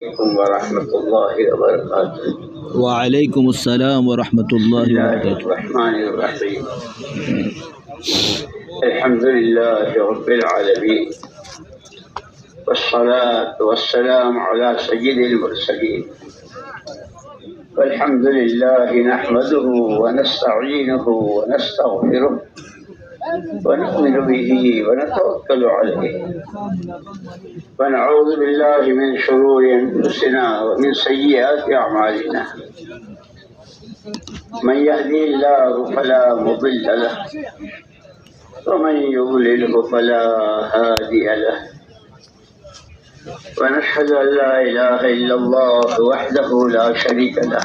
علیکم ورحمۃ اللہ وبرکاتہ۔ وعلیکم السلام ورحمۃ اللہ بسم اللہ وبرکاتہ۔ الرحمن الرحیم۔ الحمد للہ رب العالمین والصلاة والسلام علی سید المرسلین والحمد للہ نحمده ونستعینه ونستغفره ونؤمن به ونتوکل علیہ ونعوذ باللہ من شرور انفسنا ومن سیئات اعمالنا من يهدي الله فلا مضل له ومن يضلله فلا هادي له ونشهد أن لا إله إلا الله وحده لا شريك له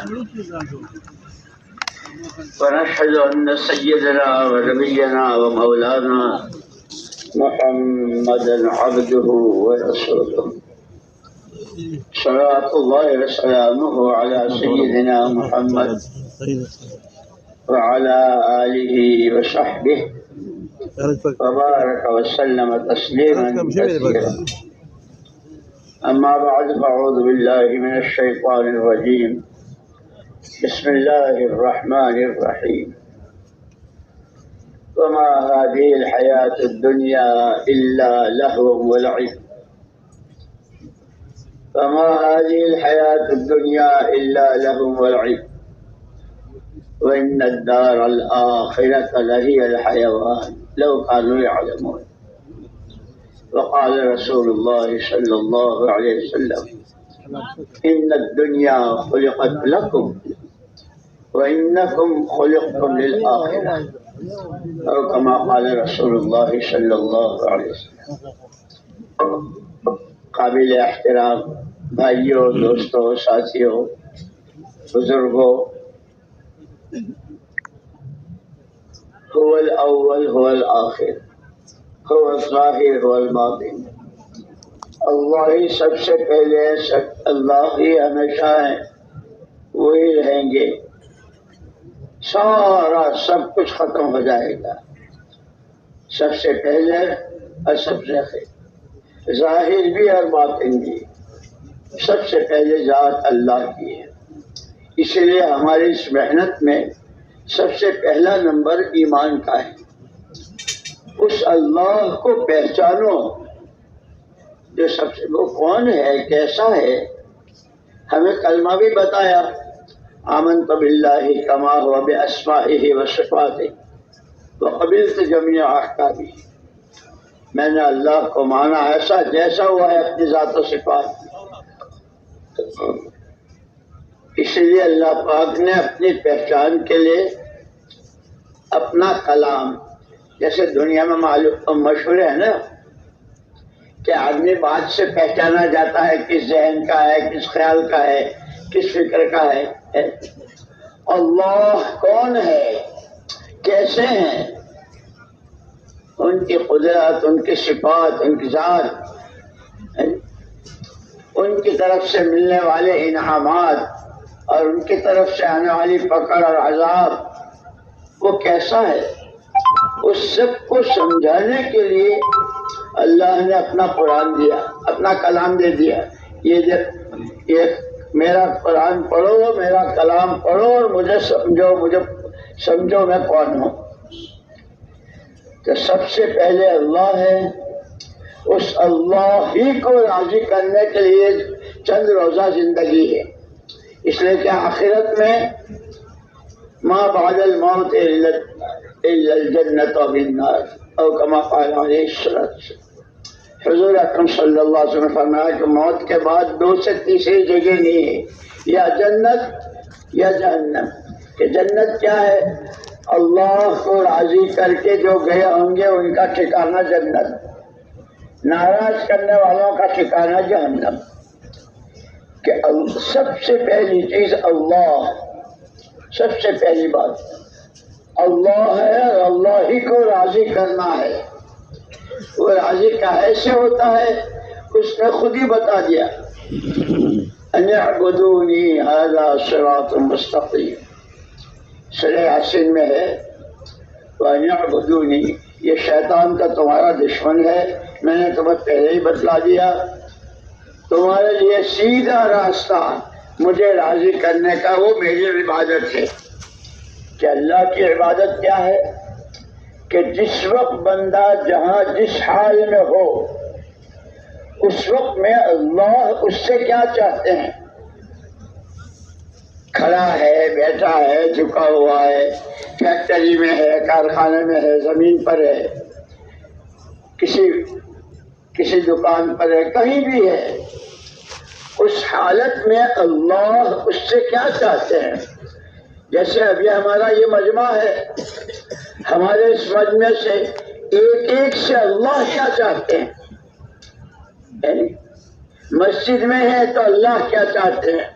ونشهد أن سيدنا ونبينا ومولانا محمدا عبده ورسوله صلوات الله وسلامه على سيدنا محمد وعلى آله وصحبه وبارك وسلم تسليما كثيرا. أما بعد فأعوذ بالله من الشيطان الرجيم. بسم الله الرحمن الرحيم. وما هذه الحياة الدنيا إلا لهو ولعب. وما هذه الحياة الدنيا إلا لهو ولعب وإن الدار الآخرة لهي الحيوان لو كانوا يعلمون. وقال رسول الله صلى الله عليه وسلم إن الدنيا خلقت لكم وإنكم خلقتم للآخرة أو كما قال رسول الله صلى الله عليه وسلم. قابل احترام بھائیوں، دوستوں، ساتھیوں، بزرگوں، هو الأول هو الآخر هو الظاہر هو الباطن. اللہ ہی سب سے پہلے، اللہ ہی ہمیشہ ہے، وہی رہیں گے. سارا سب کچھ ختم ہو جائے گا، سب سے پہلے اور سب سے آخر، ظاہر بھی اور باطن بھی. سب سے پہلے ذات اللہ کی ہے. اس لیے ہماری اس محنت میں سب سے پہلا نمبر ایمان کا ہے. اس اللہ کو پہچانو جو سب سے، وہ کون ہے، کیسا ہے. ہمیں کلمہ بھی بتایا، آمنت باللہ کما ہوا باسمائہ وصفاتہ وقبلت جمیع احکامہ. میں نے اللہ کو مانا ایسا جیسا ہوا ہے اپنی ذات و صفات. اس لیے اللہ پاک نے اپنی پہچان کے لیے اپنا کلام، جیسے دنیا میں معلوم مشہور ہے نا کہ آدمی بات سے پہچانا جاتا ہے کس ذہن کا ہے، کس خیال کا ہے، کس فکر کا ہے. اللہ کون ہے، کیسے ہیں، ان کی قدرت، ان کی صفات، ان کی ذات، ان کی طرف سے ملنے والے انعامات اور ان کی طرف سے آنے والی پکڑ اور عذاب، وہ کیسا ہے. اس سب کو سمجھانے کے لیے اللہ نے اپنا قرآن دیا، اپنا کلام دے دیا. یہ میرا قرآن پڑھو، میرا کلام پڑھو اور مجھے سمجھو میں کون ہوں. تو سب سے پہلے اللہ ہے. اس اللہ ہی کو راضی کرنے کے لیے چند روزہ زندگی ہے. اس لیے کہ آخرت میں ما بعد الموت الا الجنت والنار او کما قال علیہ الصلوۃ والسلام. حضور اکرم صلی اللہ علیہ وسلم نے فرمایا کہ موت کے بعد 2 سے تیسری جگہ نہیں ہے، یا جنت یا جہنم. کہ جنت کیا ہے، اللہ کو راضی کر کے جو گئے ہوں گے ان کا ٹھکانہ جنت، ناراض کرنے والوں کا ٹھکانہ جہنم. کہ سب سے پہلی چیز اللہ، سب سے پہلی بات اللہ ہے اور اللہ ہی کو راضی کرنا ہے. وہ راضی کیسے ہوتا ہے، اس نے خود ہی بتا دیا، ان اعبدونی ھذا صراط مستقیم. سورہ یاسین میں ہے وان اعبدونی. یہ شیطان کا تمہارا دشمن ہے، میں نے تمہیں پہلے ہی بتلا دیا. تمہارے لیے سیدھا راستہ مجھے راضی کرنے کا وہ میری عبادت ہے. کہ اللہ کی عبادت کیا ہے؟ کہ جس وقت بندہ جہاں جس حال میں ہو اس وقت میں اللہ اس سے کیا چاہتے ہیں. کھڑا ہے، بیٹھا ہے، جھکا ہوا ہے، فیکٹری میں ہے، کارخانے میں ہے، زمین پر ہے، کسی دکان پر ہے، کہیں بھی ہے، اس حالت میں اللہ اس سے کیا چاہتے ہیں. جیسے ابھی ہمارا یہ مجمع ہے، ہمارے اس مجمع سے ایک ایک سے اللہ کیا چاہتے ہیں. مسجد میں ہے تو اللہ کیا چاہتے ہیں،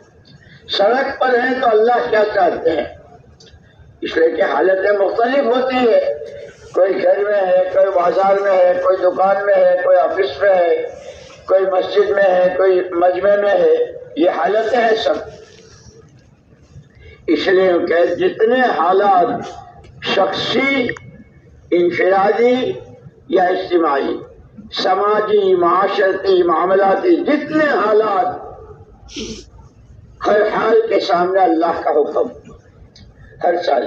سڑک پر ہیں تو اللہ کیا چاہتے ہیں. اس لیے کہ حالتیں مختلف ہوتی ہے. کوئی گھر میں ہے، کوئی بازار میں ہے، کوئی دکان میں ہے، کوئی آفس میں ہے، کوئی مسجد میں ہے، کوئی مجمع میں ہے. یہ حالتیں ہیں سب. اس لیے کہ جتنے حالات شخصی، انفرادی یا اجتماعی، سماجی، معاشرتی، معاملاتی، جتنے حالات، ہر حال کے سامنے اللہ کا حکم. ہر سال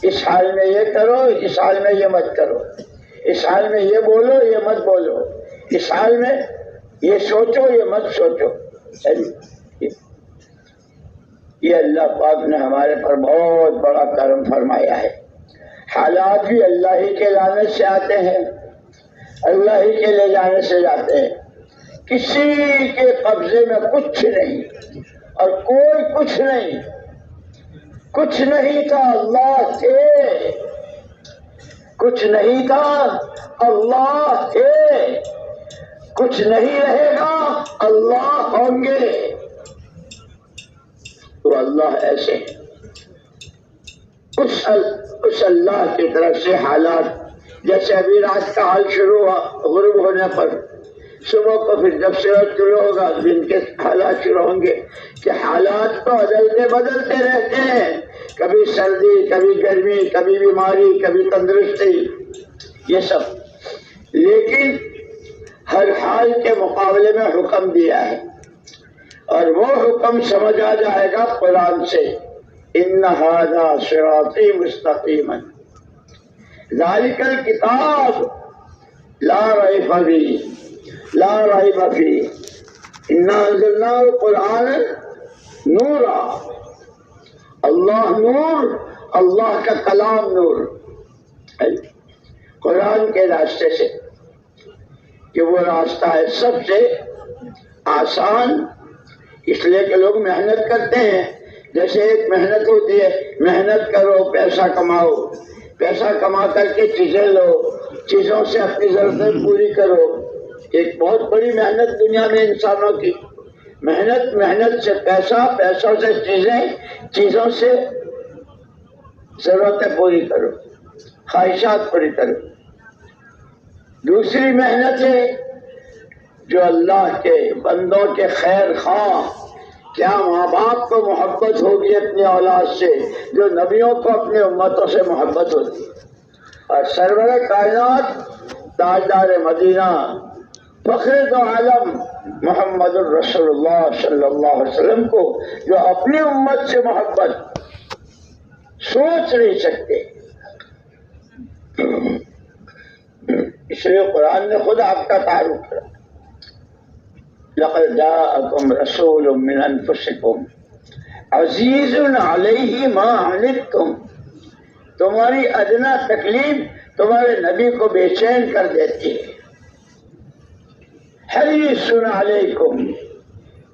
اس حال میں یہ کرو، اس حال میں یہ مت کرو، اس حال میں یہ بولو، یہ مت بولو، اس حال میں یہ سوچو، یہ مت سوچو. یہ اللہ پاک نے ہمارے پر بہت بڑا کرم فرمایا ہے. حالات بھی اللہ ہی کے لانے سے آتے ہیں، اللہ ہی کے لے جانے سے جاتے ہیں. کسی کے قبضے میں کچھ نہیں اور کوئی کچھ نہیں. کچھ نہیں تھا اللہ تھے، کچھ نہیں تھا اللہ تھے، کچھ نہیں رہے گا اللہ ہوں گے. تو اللہ ایسے اس اللہ کی طرف سے حالات، جیسے ابھی رات کا حال شروع ہوا غروب ہونے پر، صبح کو پھر جب سورج شروع ہوگا دن کے حالات شروع ہوں گے. کہ حالات تو بدلتے رہتے ہیں، کبھی سردی، کبھی گرمی، کبھی بیماری، کبھی تندرستی، یہ سب. لیکن ہر حال کے مقابلے میں حکم دیا ہے، اور وہ حکم سمجھ آ جائے گا قرآن سے. ان ھذا صراطی مستقیما ذالک الکتاب لا ریب فیہ لا ریب فیہ انا انزلناہ قرآنا نورا. اللہ نور، اللہ کا کلام نور، قرآن کے راستے سے، کہ وہ راستہ ہے سب سے آسان. اس لیے کہ لوگ محنت کرتے ہیں. جیسے ایک محنت ہوتی ہے، محنت کرو، پیسہ کماؤ، پیسہ کما کر کے چیزیں لو، چیزوں سے اپنی ضرورتیں پوری کرو. ایک بہت بڑی محنت دنیا میں انسانوں کی. محنت سے پیسہ، پیسوں سے چیزیں، چیزوں سے ضرورتیں پوری کرو، خواہشات پوری کرو. دوسری محنت ہے جو اللہ کے بندوں کے خیر خواہ. کیا ماں باپ کو محبت ہوگی اپنی اولاد سے جو نبیوں کو اپنی امتوں سے محبت ہوتی. اور سرور کائنات، تاجدار مدینہ، فخر دو عالم محمد الرسول اللہ صلی اللہ علیہ وسلم کو جو اپنی امت سے محبت سوچ نہیں سکتے. اس لیے قرآن نے خود آپ کا تعارف کرا. لقد جاءکم رسول من انفسکم عزیز علیہ ما عنتم. تمہاری ادنا تکلیف تمہارے نبی کو بے چین کر دیتی ہے. حریص علیکم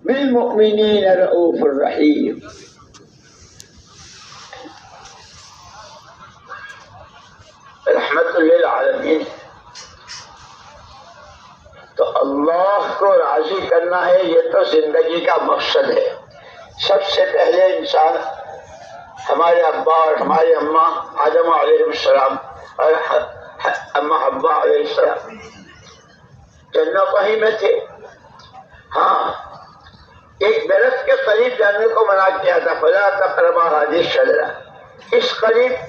بالمؤمنین رؤوف الرحیم. رحمت للعالمین. تو اللہ کو راضی کرنا ہے، یہ تو زندگی کا مقصد ہے. سب سے پہلے انسان، ہمارے ابا اور ہماری اماں آدم علیہ السلام اور اماں حوا علیہ السلام جنت وہیں میں تھے. ہاں، ایک درخت کے قریب جانے کو منع کیا تھا، فلا تقربا هذه الشجرة،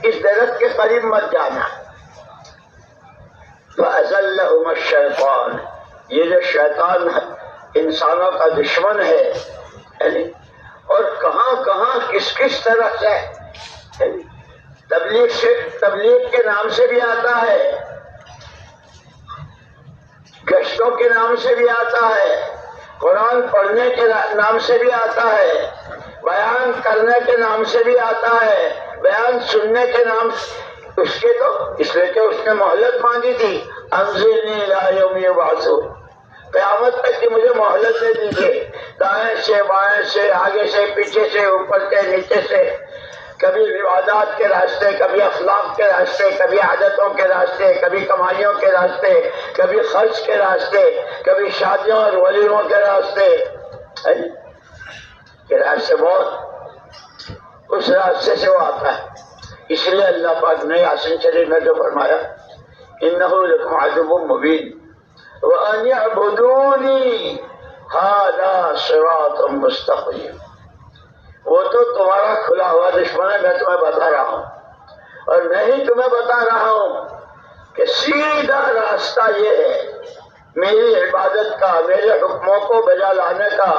اس درخت کے قریب مت جانا. فأزلهما الشیطان، یہ جو شیطان انسانوں کا دشمن ہے، اور کہاں کہاں کس کس طرح سے تبلیغ کے نام سے بھی آتا ہے، گشتوں کے نام سے بھی آتا ہے، قرآن پڑھنے کے نام سے بھی آتا ہے، بیان کرنے کے نام سے بھی آتا ہے، بیان سننے کے نام اس کے تو اس لیے کہ اس نے مہلت مانگی تھی، انظرنی الی یوم یبعثون، قیامت تک کہ مجھے مہلت دے دیجیے، دائیں سے بائیں سے آگے سے پیچھے سے اوپر سے نیچے سے، کبھی عبادات کے راستے، کبھی اخلاق کے راستے، کبھی عادتوں کے راستے، کبھی کمائیوں کے راستے، کبھی خرچ کے راستے، کبھی شادیوں اور ولیموں کے راستے، کے راستے بہت، اس راستے سے وہ آتا ہے۔ اس لیے اللہ پاک نے یاسین شریف میں جو فرمایا انہ لکم عدو مبین وان اعبدونی ھذا صراط مستقیم، وہ تو تمہارا کھلا ہوا دشمن ہے، میں تمہیں بتا رہا ہوں، اور میں ہی تمہیں بتا رہا ہوں کہ سیدھا راستہ یہ ہے میری عبادت کا، میرے حکموں کو بجا لانے کا،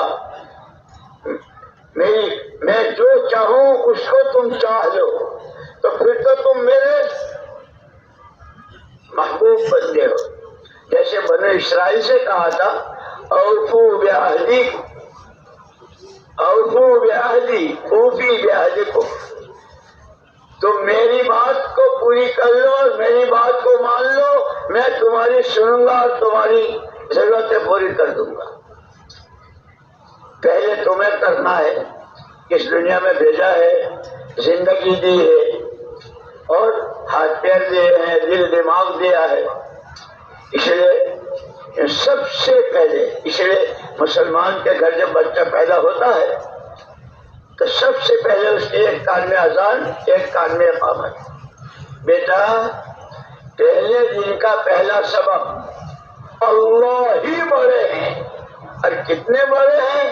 میں جو چاہوں اس کو تم چاہ لو، تو پھر تو تم میرے محبوب بندے ہو۔ جیسے بنو اسرائیل سے کہا تھا اوفو بعہدی، اوفو بعہدی اوفی بعہدکم، تم میری بات کو پوری کر لو اور میری بات کو مان لو، میں تمہاری سنوں گا اور تمہاری ضرورتیں پوری کر دوں گا۔ پہلے تمہیں کرنا ہے، اس دنیا میں بھیجا ہے، زندگی دی ہے اور ہاتھ پیر دیے ہیں، دل دماغ دیا ہے، اس لیے سب سے پہلے، اس لیے مسلمان کے گھر جب بچہ پیدا ہوتا ہے تو سب سے پہلے اس کے ایک کان میں اذان، ایک کان میں اقامت، بیٹا پہلے دن کا پہلا سبق اللہ ہی بڑے ہیں، اور کتنے بڑے ہیں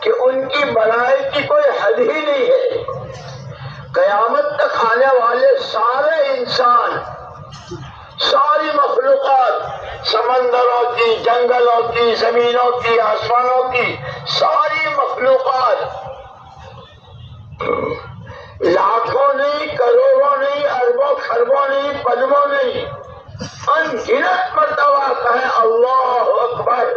کہ ان کی بڑائی کی کوئی حد ہی نہیں ہے۔ قیامت تک آنے والے سارے انسان، ساری مخلوقات، سمندروں کی، جنگلوں کی، زمینوں کی، آسمانوں کی ساری مخلوقات، لاکھوں نہیں، کروڑوں نہیں، اربوں خربوں نہیں، پدموں نہیں، انگنت مرتبہ کہیں اللہ اکبر،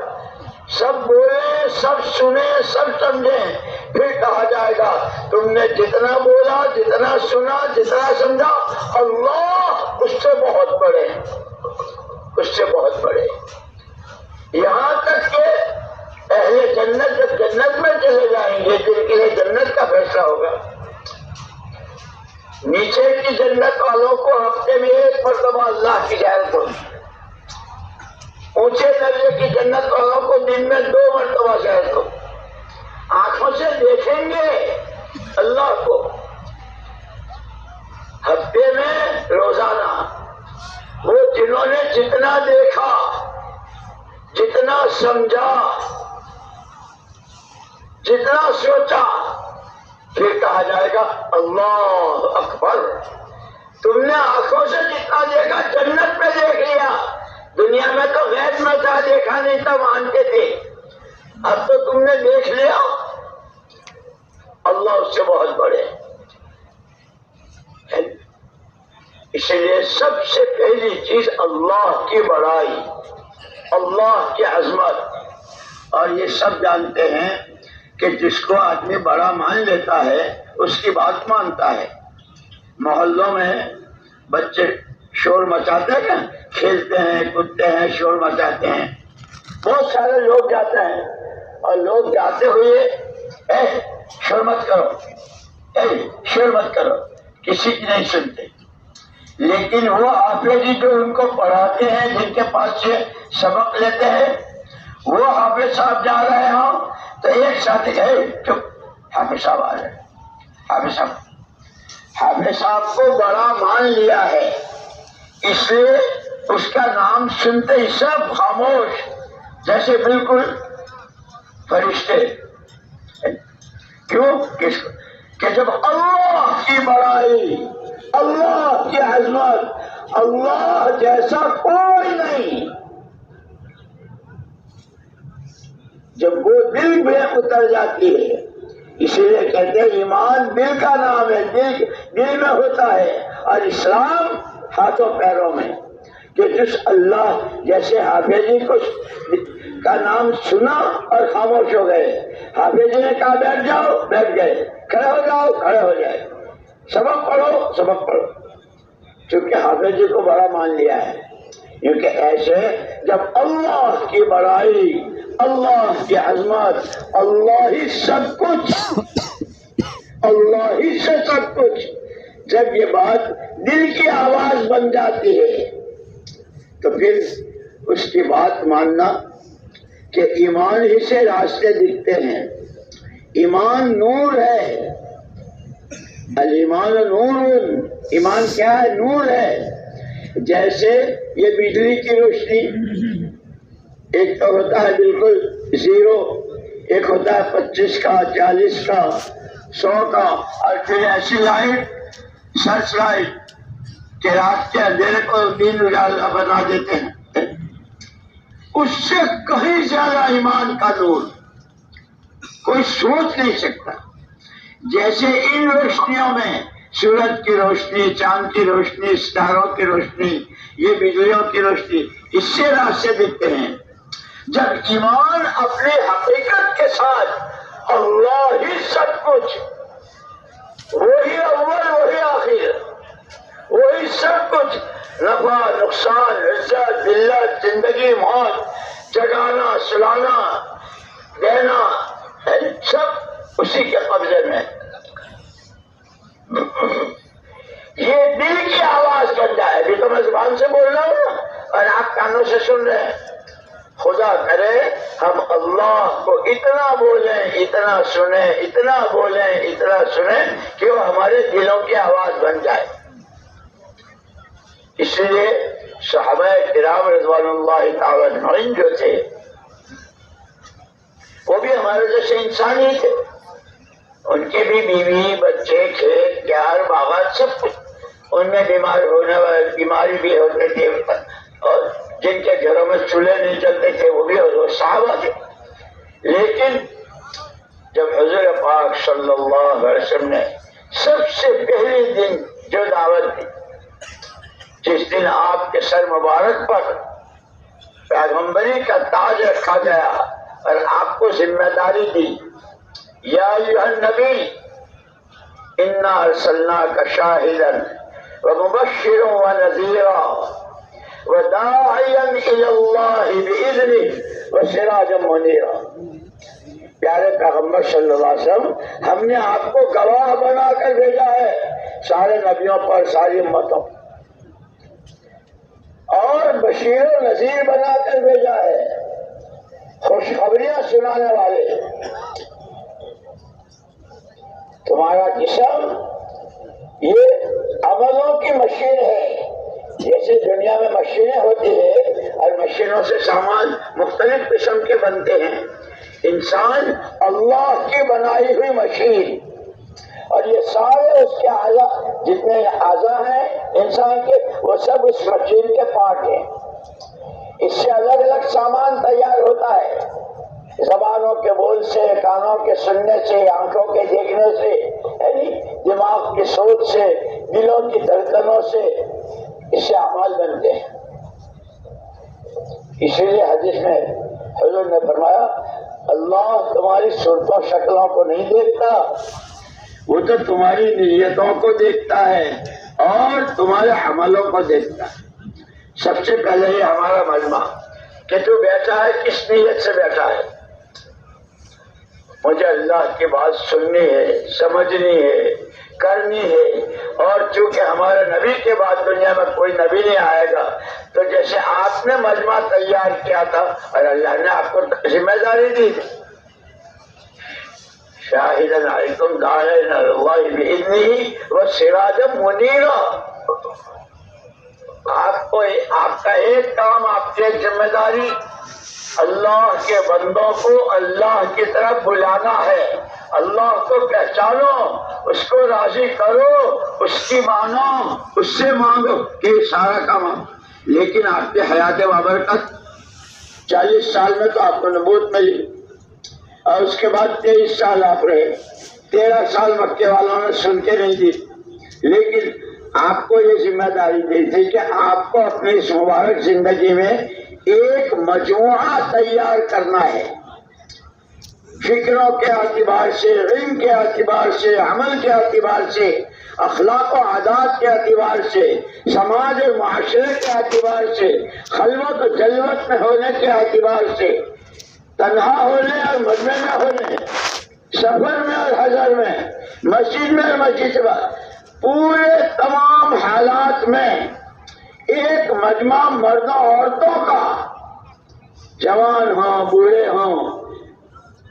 سب بولیں، سب سنیں، سب سمجھیں، پھر کہا جائے گا تم نے جتنا بولا، جتنا سنا، جتنا سمجھا، اللہ اس سے بہت بڑے، اس سے بہت بڑے، یہاں تک کہ اہل جنت جب جنت میں چلے جائیں گے جن کے لیے جنت کا فیصلہ ہوگا، نیچے کی جنت والوں کو ہفتے میں ایک مرتبہ اللہ کی زیارت ہوگی، اونچے درجے کی جنت والوں کو دن میں 2 مرتبہ زیارت ہوگی، آنکھوں سے دیکھیں گے اللہ کو ہفتے میں روزانہ، وہ جنہوں نے جتنا دیکھا، جتنا سمجھا، جتنا سوچا، پھر کہا جائے گا اللہ اکبر، تم نے آنکھوں سے جتنا دیکھا جنت میں دیکھ لیا، دنیا میں تو غیب میں کیا دیکھا نہیں تھا مانتے تھے، اب تو تم نے دیکھ لیا، اللہ اس سے بہت بڑے۔ اس لیے سب سے پہلی چیز اللہ کی بڑائی، اللہ کی عظمت، اور یہ سب جانتے ہیں کہ جس کو آدمی بڑا مان لیتا ہے اس کی بات مانتا ہے۔ محلوں میں بچے شور مچاتے ہیں، کھیلتے ہیں، کودتے ہیں، شور مچاتے ہیں، بہت سارے لوگ جاتے ہیں اور لوگ جاتے ہوئے شور مت کرو، شور مت کرو، کسی کی نہیں سنتے، لیکن وہ حافظ جو ان کو پڑھاتے ہیں، جن کے پاس سے سبق لیتے ہیں، وہ حافظ صاحب جا رہے ہوں تو ایک ساتھی چپ، حافظ صاحب آ رہے، حافظ صاحب کو بڑا مان لیا ہے، اس لیے اس کا نام سنتے ہی سب خاموش، جیسے بالکل فرشتے۔ کیوں؟ کہ جب اللہ کی بڑائی، اللہ کی عظمت، اللہ جیسا کوئی نہیں، جب وہ دل میں اتر جاتی ہے، اسی لیے کہتے ہیں ایمان دل کا نام ہے، دل میں ہوتا ہے، اور اسلام ہاتھوں پیروں میں. کہ جس اللہ جیسے حافظ جی کا نام سنا اور خاموش ہو گئے، حافظ جی نے کہا بیٹھ جاؤ، بیٹھ گئے، کھڑے ہو جاؤ، کھڑے ہو جائے، سبق پڑھو، سبق پڑھو، چونکہ حافظ جی کو بڑا مان لیا ہے. کیونکہ ایسے جب اللہ کی بڑائی، اللہ کی عظمت، اللہ ہی سب کچھ، اللہ ہی سے سب کچھ، جب یہ بات دل کی آواز بن جاتی ہے تو پھر اس کی بات ماننا کہ ایمان ہی سے راستے دکھتے ہیں. ایمان نور ہے، الایمان نور، ایمان کیا ہے؟ نور ہے. جیسے یہ بجلی کی روشنی، ایک تو ہوتا ہے بالکل زیرو، ایک ہوتا ہے 25 کا، 40 کا، 100 کا، اور پھر ایسی لائٹ، سرچ لائٹ کہ رات کے اندھیرے کو دن اجالا بنا دیتے ہیں. اس سے کہیں زیادہ ایمان کا نور کوئی سوچ نہیں سکتا. جیسے ان روشنیوں میں سورج کی روشنی، چاند کی روشنی، ستاروں کی روشنی، یہ بجلیوں کی روشنی، اس سے راستے دکھتے ہیں. جب ایمان اپنی حقیقت کے ساتھ اللہ ہی سب کچھ، وہی اول وہی آخر، وہی سب کچھ، نفع نقصان، عزت ذلت، زندگی موت، جگانا سلانا دینا، سب اسی کے قبضے میں. یہ دل کی آواز کرتا ہے. ابھی تو میں زبان سے بول رہا ہوں اور آپ کانوں سے سن رہے ہیں. خدا کرے ہم اللہ کو اتنا بولیں، اتنا سنیں، اتنا بولیں، اتنا سنیں کہ وہ ہمارے دلوں کی آواز بن جائے. اس لیے صحابہ کرام رضوان اللہ تعالی عنہم جو تھے وہ بھی ہمارے جیسے انسان ہی تھے. ان کے بھی بیوی، بچے، کھیت کیار، باغات، سب کچھ. ان میں بیمار ہونے والے بیماری بھی ہوتے تھے، اور جن کے گھروں میں چولہے نہیں چلتے تھے وہ بھی صحابہ تھے. لیکن جب حضور پاک صلی اللہ علیہ وسلم نے سب سے پہلے دن جو دعوت دی، جس دن آپ کے سر مبارک پر پیغمبری کا تاج رکھا گیا اور آپ کو ذمہ داری دی، یا ایھا النبی انا ارسلناک شاہدا ومبشرا ونذیرا وداعیا الی اللہ باذنہ وسراجا منیرا. پیارے پیغمبر صلی اللہ علیہ وسلم، ہم نے آپ کو گواہ بنا کر بھیجا ہے سارے نبیوں پر، ساری امتوں، اور بشیر و نذیر بنا کر بھیجا ہے، خوشخبریاں سنانے والے. تمہارا جسم یہ عملوں کی مشین ہے. جیسے دنیا میں مشینیں ہوتی ہیں اور مشینوں سے سامان مختلف قسم کے بنتے ہیں، انسان اللہ کی بنائی ہوئی مشین، اور یہ سارے اس کے اعضاء، جتنے اعضاء ہیں انسان کے، وہ سب اس مشین کے پارٹ ہیں. اس سے الگ الگ سامان تیار ہوتا ہے، زبانوں کے بول سے، کانوں کے سننے سے، آنکھوں کے دیکھنے سے، یعنی دماغ کی سوچ سے، دلوں کی دھڑکنوں سے، اس سے اعمال بنتے ہیں. اسی لیے حدیث میں حضور نے فرمایا اللہ تمہاری صورتوں شکلوں کو نہیں دیکھتا، وہ تو تمہاری نیتوں کو دیکھتا ہے اور تمہارے عملوں کو دیکھتا ہے. سب سے پہلے یہ ہمارا مجمع کہ تو بیٹھا ہے کس نیت سے بیٹھا ہے. مجھے اللہ کی بات سننی ہے، سمجھنی ہے، کرنی ہے. اور چونکہ ہمارے نبی کے بعد دنیا میں کوئی نبی نہیں آئے گا، تو جیسے آپ نے مجمع تیار کیا تھا اور اللہ نے آپ کو ذمہ داری دی تھی، شاہداً علیکم داعین اللہ بإذنہ وسراجا منیرا. آپ کا ایک کام، آپ کی ایک ذمہ داری اللہ کے بندوں کو اللہ کی طرف بلانا ہے. اللہ کو پہچانو، اس کو راضی کرو، اس کی مانو، اس سے مانگو کہ سارا کام. لیکن آپ کے حیات بابرکت 40 سال میں تو آپ کو نبوت ملی، اور اس کے بعد 23 سال آپ رہے. 13 سال مکے والوں نے سن کے نہیں دی، لیکن آپ کو یہ ذمہ داری دی تھی کہ آپ کو اپنی اس مبارک زندگی میں ایک مجموعہ تیار کرنا ہے، فکروں کے اعتبار سے، علم کے اعتبار سے، عمل کے اعتبار سے، اخلاق و عادات کے اعتبار سے، سماج اور معاشرے کے اعتبار سے، خلوت و جلوت میں ہونے کے اعتبار سے، تنہا ہونے اور مجمع میں ہونے، سفر میں اور حضر میں، مسجد میں اور مسجد میں، پورے تمام حالات میں ایک مجمع مردوں عورتوں کا، جوان ہوں بوڑھے ہوں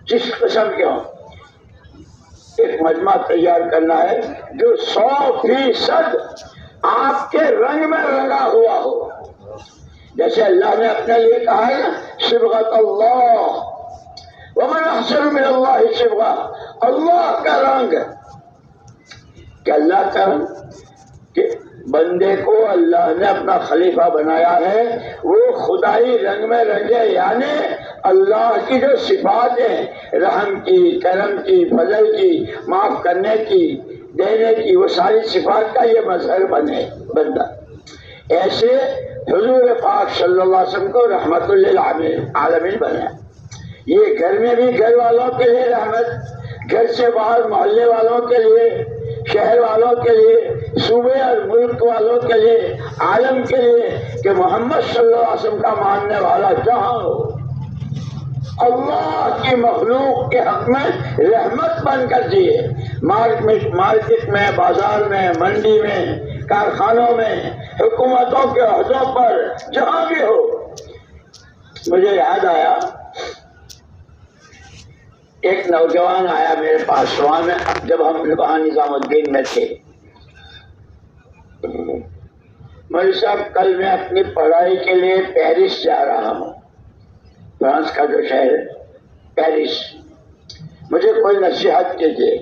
جس قسم کے ہوں، ایک مجمع تیار کرنا ہے جو 100% آپ کے رنگ میں رنگا ہوا ہو. جیسے اللہ نے اپنے لیے کہا ہے نا، صبغۃ اللہ ومن احسن من اللہ صبغہ، اللہ کا رنگ. کہ اللہ کا رنگ کہ بندے کو اللہ نے اپنا خلیفہ بنایا ہے، وہ خدائی رنگ میں رنگے، یعنی اللہ کی جو صفات ہیں، رحم کی، کرم کی، فضل کی، معاف کرنے کی، دینے کی، وہ ساری صفات کا یہ مظہر بنے بندہ. ایسے حضور پاک صلی اللہ علیہ وسلم کو رحمت للعالمین بنایا. یہ گھر میں بھی گھر والوں کے لیے رحمت، گھر سے باہر محلے والوں کے لیے، شہر والوں کے لیے، صوبے اور ملک والوں کے لیے، عالم کے لیے، کہ محمد صلی اللہ علیہ وسلم کا ماننے والا جہاں ہو، اللہ کی مخلوق کے حق میں رحمت بن کر دیے. مارکیٹ میں، بازار میں، منڈی میں، کارخانوں میں، حکومتوں کے عہدوں پر، جہاں بھی ہو. مجھے یاد آیا ایک نوجوان آیا میرے پاس وہاں میں، جب ہم وہاں نظام الدین میں تھے. مولوی صاحب کل میں اپنی پڑھائی کے لیے پیرس جا رہا ہوں، فرانس کا جو شہر ہے پیرس، مجھے کوئی نصیحت کیجیے.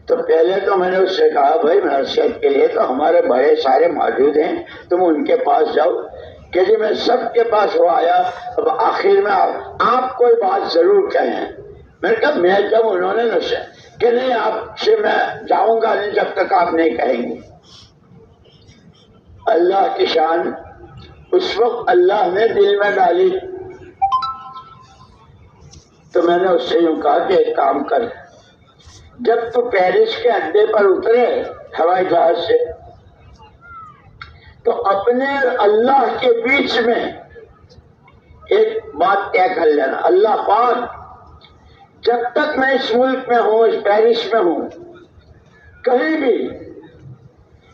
تو پہلے تو میں نے اس سے کہا بھائی نصیحت کے لیے تو ہمارے بڑے سارے موجود ہیں، تم ان کے پاس جاؤ. کہ جی میں سب کے پاس ہو آیا، اب آخر میں آپ کوئی بات ضرور کہیں. میں نے کہا میں جب انہوں نے نصیحت کہ نہیں آپ سے میں جاؤں گا نہیں جب تک آپ نہیں کہیں گے. اللہ کی شان اس وقت اللہ نے دل میں ڈالی تو میں نے اس سے یوں کہا کہ ایک کام کر، جب تو پیرس کے اڈے پر اترے ہوائی جہاز سے تو اپنے اللہ کے بیچ میں ایک بات طے کر لینا، اللہ پاک جب تک میں اس ملک میں ہوں، اس پیرس میں ہوں، کہیں بھی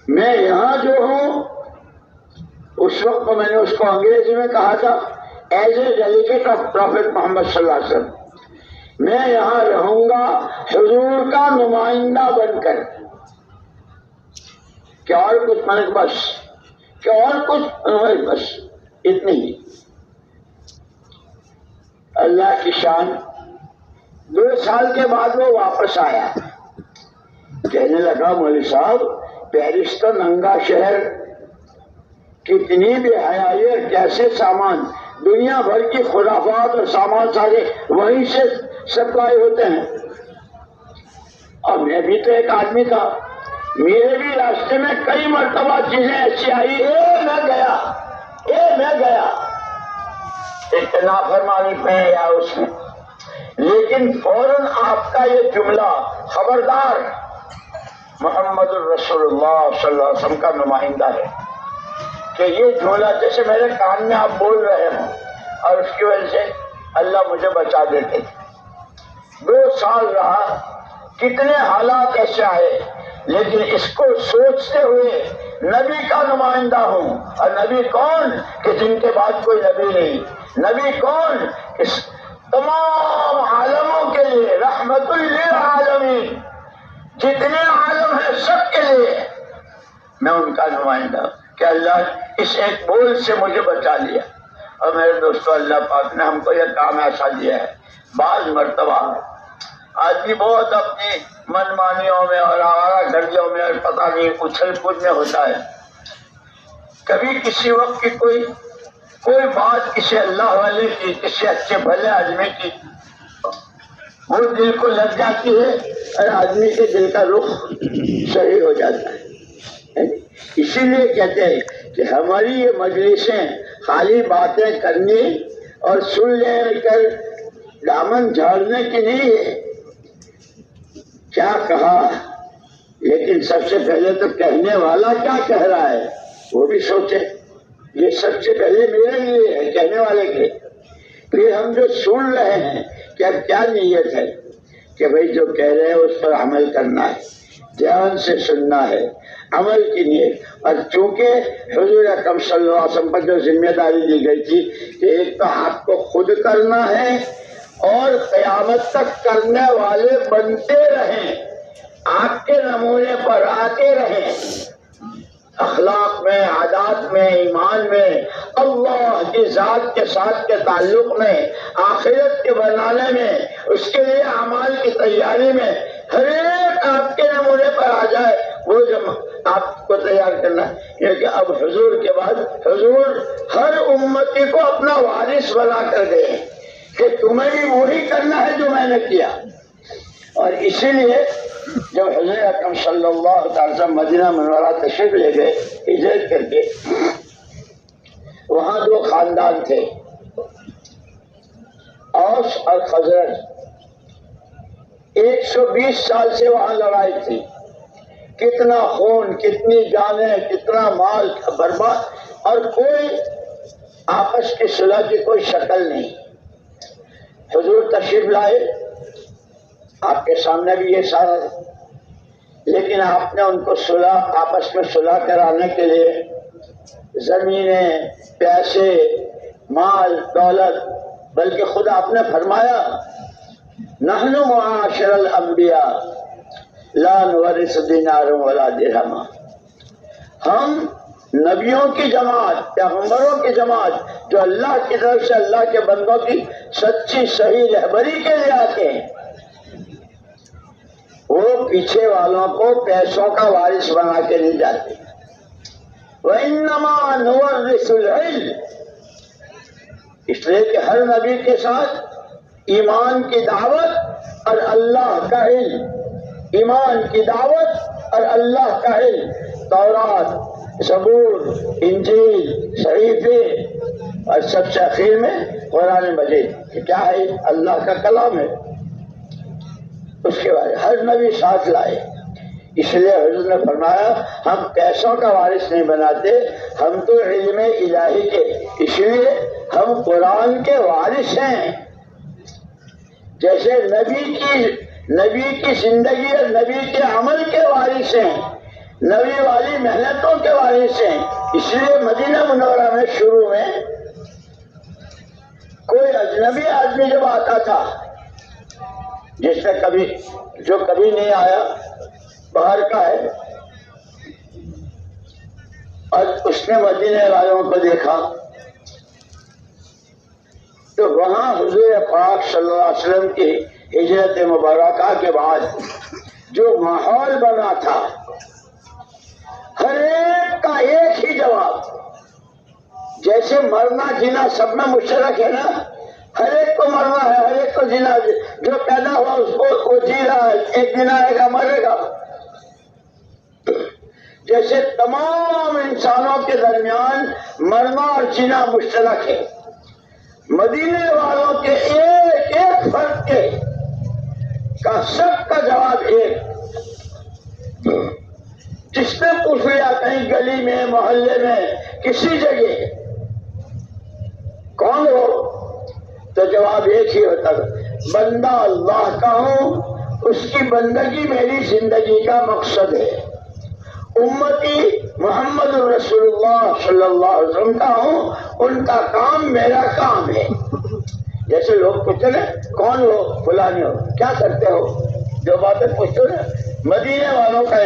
میں یہاں جو ہوں، اس وقت میں نے اس کو انگریزی میں کہا تھا as a delegate of prophet Muhammad صلی اللہ علیہ وسلم، میں یہاں رہوں گا حضور کا نمائندہ بن کر. کہ اور کچھ میں نے بس، کہ اور کچھ بس اتنی ہی. اللہ کی شان 2 سال کے بعد وہ واپس آیا، کہنے لگا مولوی صاحب پیرس تو ننگا شہر، کتنی بے حیائی اور کیسے سامان، دنیا بھر کی خرافات اور سامان سارے وہیں سے سپلائی ہوتے ہیں. اور میں بھی تو ایک آدمی تھا، میرے بھی راستے میں کئی مرتبہ چیزیں ایسی آئی، میں گیا اتنا فرمانی پہ یا اس میں، لیکن فوراً آپ کا یہ جملہ خبردار محمد الرسول اللہ صلی اللہ علیہ وسلم کا نمائندہ ہے، کہ یہ جملہ جیسے میرے کان میں آپ بول رہے ہوں، اور اس کی وجہ سے اللہ مجھے بچا دیتے تھے. 2 سال رہا، کتنے حالات ایسے آئے، لیکن اس کو سوچتے ہوئے نبی کا نمائندہ ہوں. اور نبی کون کہ جن کے بعد کوئی نبی نہیں، نبی کون اس تمام عالموں کے لیے رحمت للعالمین، جتنے عالم ہیں سب کے لیے میں ان کا نمائندہ ہوں. کہ اللہ اس ایک بول سے مجھے بچا لیا. اور میرے دوستو اللہ پاک نے ہم کو یہ کام ایسا دیا ہے، بعض مرتبہ آدمی بہت اپنی من مانیوں میں اور آوارہ گردیوں میں اور پتہ نہیں اچھل کود میں ہوتا ہے. کبھی کسی وقت کی کوئی بات کسی اللہ والے کی، کسی اچھے بھلے آدمی کی وہ دل کو لگ جاتی ہے اور آدمی کے دل کا رخ صحیح ہو جاتا ہے۔ اسی لیے کہتے ہیں کہ ہماری یہ مجلسیں خالی باتیں کرنی اور سن لے کر دامن جھاڑنے کی نہیں ہے۔ کیا کہا، لیکن سب سے پہلے تو کہنے والا کیا کہہ رہا ہے وہ بھی سوچے۔ یہ سب سے پہلے میرے لیے ہے، کہنے والے کے۔ پھر ہم جو سن رہے ہیں کہ اب کیا نیت ہے کہ بھئی جو کہہ رہے ہیں اس پر عمل کرنا ہے، دھیان سے سننا ہے، عمل کی نیت۔ اور چونکہ حضور اکرم صلی اللہ علیہ وسلم پر جو ذمہ داری دی گئی تھی کہ ایک تو آپ کو خود کرنا ہے اور قیامت تک کرنے والے بنتے رہیں، آپ کے نمونے پر آتے رہیں، اخلاق میں، عادات میں، ایمان میں، اللہ کی ذات کے ساتھ کے تعلق میں، آخرت کے بنانے میں، اس کے لیے اعمال کی تیاری میں، ہر ایک آپ کے نمونے پر آ جائے۔ وہ جو آپ کو تیار کرنا ہے، کیونکہ اب حضور کے بعد حضور ہر امتی کو اپنا وارث بنا کر گئے کہ تمہیں بھی وہی کرنا ہے جو میں نے کیا۔ اور اسی لیے جب حضور اکرم صلی اللہ تعالی وسلم مدینہ منورہ تشریف لے گئے ہجرت کر کے، وہاں دو خاندان تھے، اوس اور خزرج۔ 120 سال سے وہاں لڑائی تھی، کتنا خون، کتنی جانیں، کتنا مال برباد، اور کوئی آپس کی صلح کی کوئی شکل نہیں۔ حضور تشریف لائے، آپ کے سامنے بھی یہ سارا، لیکن آپ نے ان کو صلح، آپس میں صلح کرانے کے لیے زمینیں، پیسے، مال، دولت، بلکہ خود آپ نے فرمایا نحن معاشر الانبیاء لا نورث دینارا ولا درہما، ہم نبیوں کی جماعت، پیغمبروں کی جماعت جو اللہ کی طرف سے اللہ کے بندوں کی سچی صحیح رہبری کے لیے آتے ہیں، وہ پیچھے والوں کو پیسوں کا وارث بنا کے نہیں جاتے۔ وَإِنَّمَا نُوَرِّثُ الْعِلْمَ، اس لیے کہ ہر نبی کے ساتھ ایمان کی دعوت اور اللہ کا علم، ایمان کی دعوت اور اللہ کا علم، تورات، زبور، انجیل، صحیفے، اور سب سے اخیر میں قرآن مجید، کہ کیا ہے؟ اللہ کا کلام ہے۔ اس کے بعد ہر نبی ساتھ لائے۔ اس لیے حضور نے فرمایا ہم پیسوں کا وارث نہیں بناتے، ہم تو علم الہی کے، اس لیے ہم قرآن کے وارث ہیں۔ جیسے نبی کی زندگی اور نبی کے عمل کے وارث ہیں، نبی والی محنتوں کے وارث ہیں۔ اس لیے مدینہ منورہ میں شروع میں کوئی اجنبی آدمی جب آتا تھا، جس نے کبھی نہیں آیا، باہر کا ہے، اور اس نے مدینے والوں کو دیکھا، تو وہاں حضور پاک صلی اللہ علیہ وسلم کی ہجرت مبارکہ کے بعد جو ماحول بنا تھا، ہر ایک کا ایک ہی جواب، جیسے مرنا جینا سب میں مشترک ہے نا، ہر ایک کو مرنا ہے، ہر ایک کو جینا، جو پیدا ہوا اس کو وہ جی رہا ہے، ایک دن آئے گا مرے گا۔ جیسے تمام انسانوں کے درمیان مرنا اور جینا مشترک ہے، مدینے والوں کے ایک ایک فرد کے کا سب کا جواب ایک۔ جس نے پوچھ لیا کہیں گلی میں، محلے میں، کسی جگہ کون ہو، تو جواب ایک ہی ہوتا ہے، بندہ اللہ کا ہوں، اس کی بندگی میری زندگی کا مقصد ہے، امتی محمد رسول اللہ صلی اللہ علیہ وسلم کا ہوں، ان کا کام میرا کام ہے۔ جیسے لوگ پوچھتے ہیں کون ہو، فلانی ہو، کیا کرتے ہو، جو باتیں پوچھتے ہیں، مدینے والوں کا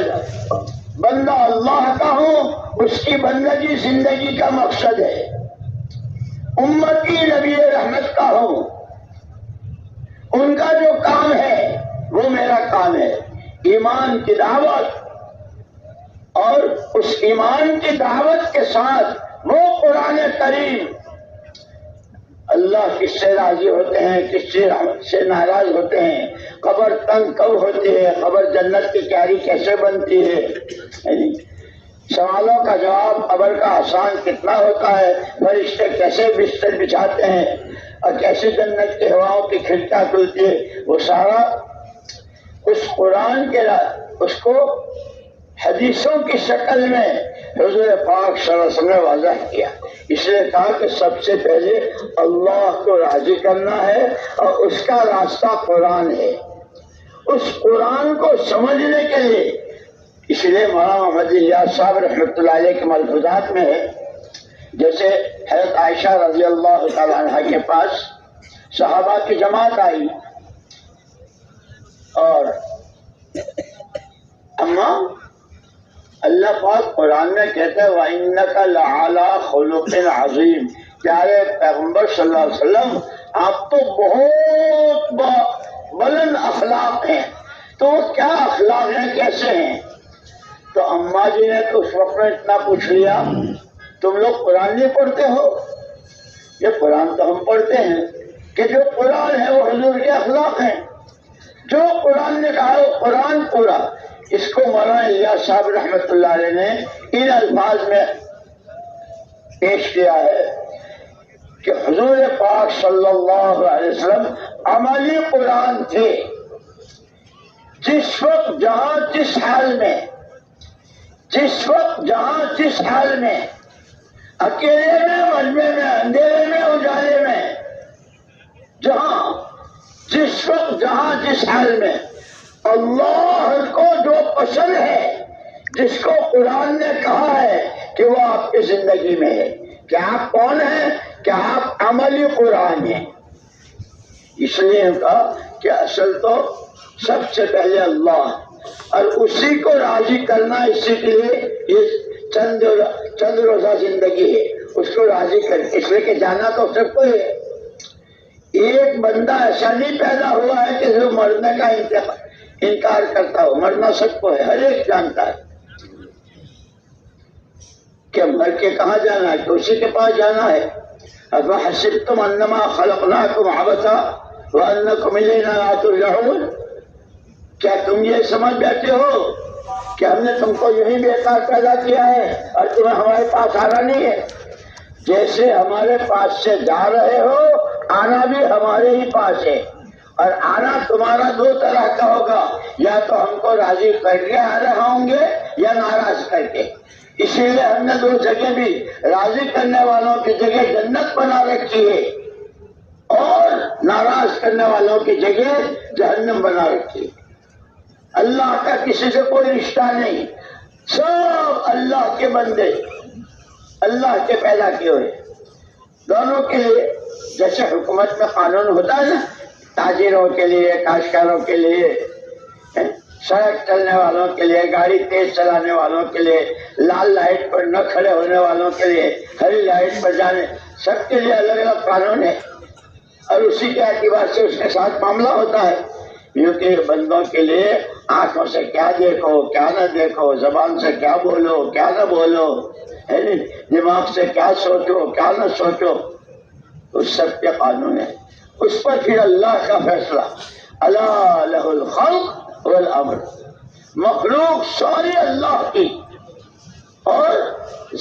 بندہ اللہ کا ہوں، اس کی بندگی زندگی کا مقصد ہے، امتی نبی رحمت کا ہوں، ان کا جو کام ہے وہ میرا کام ہے، ایمان کی دعوت، اور اس ایمان کی دعوت کے ساتھ وہ قرآن کریم اللہ کس سے راضی ہوتے ہیں، کس سے ناراض ہوتے ہیں، قبر تنگ کب ہوتی ہے، قبر جنت کی کیاری کیسے بنتی ہے، سوالوں کا جواب قبر کا آسان کتنا ہوتا ہے، فرشتے کیسے بستر بچھاتے ہیں اور کیسے جنت کی ہواؤں کی کھڑکیاں کھلتی ہے، وہ سارا اس قرآن کے اس کو حدیثوں کی شکل میں حضور پاک صلی اللہ علیہ وسلم نے واضح کیا۔ اس لیے کہا کہ سب سے پہلے اللہ کو راضی کرنا ہے اور اس کا راستہ قرآن ہے۔ اس قرآن کو سمجھنے کے لیے اس لیے مولانا محمد الیاس صاحب رحمۃ اللہ علیہ کے ملفوظات میں ہے، جیسے حضرت عائشہ رضی اللہ تعالیٰ عنہ کے پاس صحابہ کی جماعت آئی اور اما اللہ پاک قرآن میں کہتا ہے وَإِنَّكَ لَعَلَىٰ خُلُقٍ عَظِيمٍ، پیارے پیغمبر صلی اللہ علیہ وسلم آپ تو بہت بلند اخلاق ہیں، تو وہ کیا اخلاق ہیں، کیسے ہیں؟ تو اماں جی نے تو اس وقت میں اتنا پوچھ لیا تم لوگ قرآن نہیں پڑھتے ہو؟ یہ قرآن تو ہم پڑھتے ہیں کہ جو قرآن ہے وہ حضور کے اخلاق ہیں، جو قرآن نے کہا وہ قرآن پورا۔ اس کو مولانا الیاس صاحب رحمۃ اللہ علیہ نے ان الفاظ میں پیش کیا ہے کہ حضور پاک صلی اللہ علیہ وسلم عملی قرآن تھے، جس وقت جہاں جس حال میں، جس وقت جہاں جس حال میں، اکیلے میں، مجمع میں، اندھیرے میں، اجالے میں، جہاں جس وقت جہاں جس حال میں اللہ کو جو پسند ہے، جس کو قرآن نے کہا ہے کہ وہ آپ کی زندگی میں ہے، کہ آپ کون ہیں، کہ آپ عملی قرآن ہیں۔ اس لیے کہا کہ اصل تو سب سے پہلے اللہ اور اسی کو راضی کرنا، اسی کے لیے یہ چند روزہ زندگی ہے، اس کو راضی کر، اس لیے کہ جانا تو سب کو ہے۔ ایک بندہ ایسا نہیں پیدا ہوا ہے کہ جو مرنے کا انکار کرتا ہو، مرنا سب کو ہے، ہر ایک جانتا ہے کہ مر کے کہاں جانا ہے، تو اسی کے پاس جانا ہے۔ أَفَحَسِبْتُمْ أَنَّمَا خَلَقْنَاكُمْ عَبَثًا وَأَنَّكُمْ إِلَيْنَا لَا تُرْجَعُونَ، کیا تم یہ سمجھ بیٹھے ہو کہ ہم نے تم کو یہی بیکار پیدا کیا ہے اور تمہیں ہمارے پاس آنا نہیں ہے؟ جیسے ہمارے پاس سے جا رہے ہو، آنا بھی ہمارے ہی پاس ہے، اور آنا تمہارا دو طرح کا ہوگا، یا تو ہم کو راضی کر کے آ رہے ہوں گے یا ناراض کر کے۔ اسی لیے ہم نے دو جگہ بھی راضی کرنے والوں کی جگہ جنت بنا رکھی ہے اور ناراض کرنے والوں کی جگہ جہنم بنا رکھی ہے۔ اللہ کا کسی سے کوئی رشتہ نہیں، سب اللہ کے بندے، اللہ کے پیدا کیے ہوئے، دونوں کے لیے۔ جیسے حکومت میں قانون ہوتا ہے نا، تاجروں کے لیے، کاشتکاروں کے لیے، سڑک چلنے والوں کے لیے، گاڑی تیز چلانے والوں کے لیے، لال لائٹ پر نہ کھڑے ہونے والوں کے لیے، ہری لائٹ پر جانے، سب کے لیے الگ الگ قانون ہے، اور اسی کے اعتبار سے اس کے ساتھ معاملہ ہوتا ہے۔ کیونکہ بندوں کے لیے آنکھوں سے کیا دیکھو، کیا نہ دیکھو، زبان سے کیا بولو، کیا نہ بولو، دماغ سے کیا سوچو، کیا نہ سوچو، اس سب کے قانون ہے۔ اس پر پھر اللہ کا فیصلہ، الا لہ الخلق والامر، مخلوق ساری اللہ کی، اور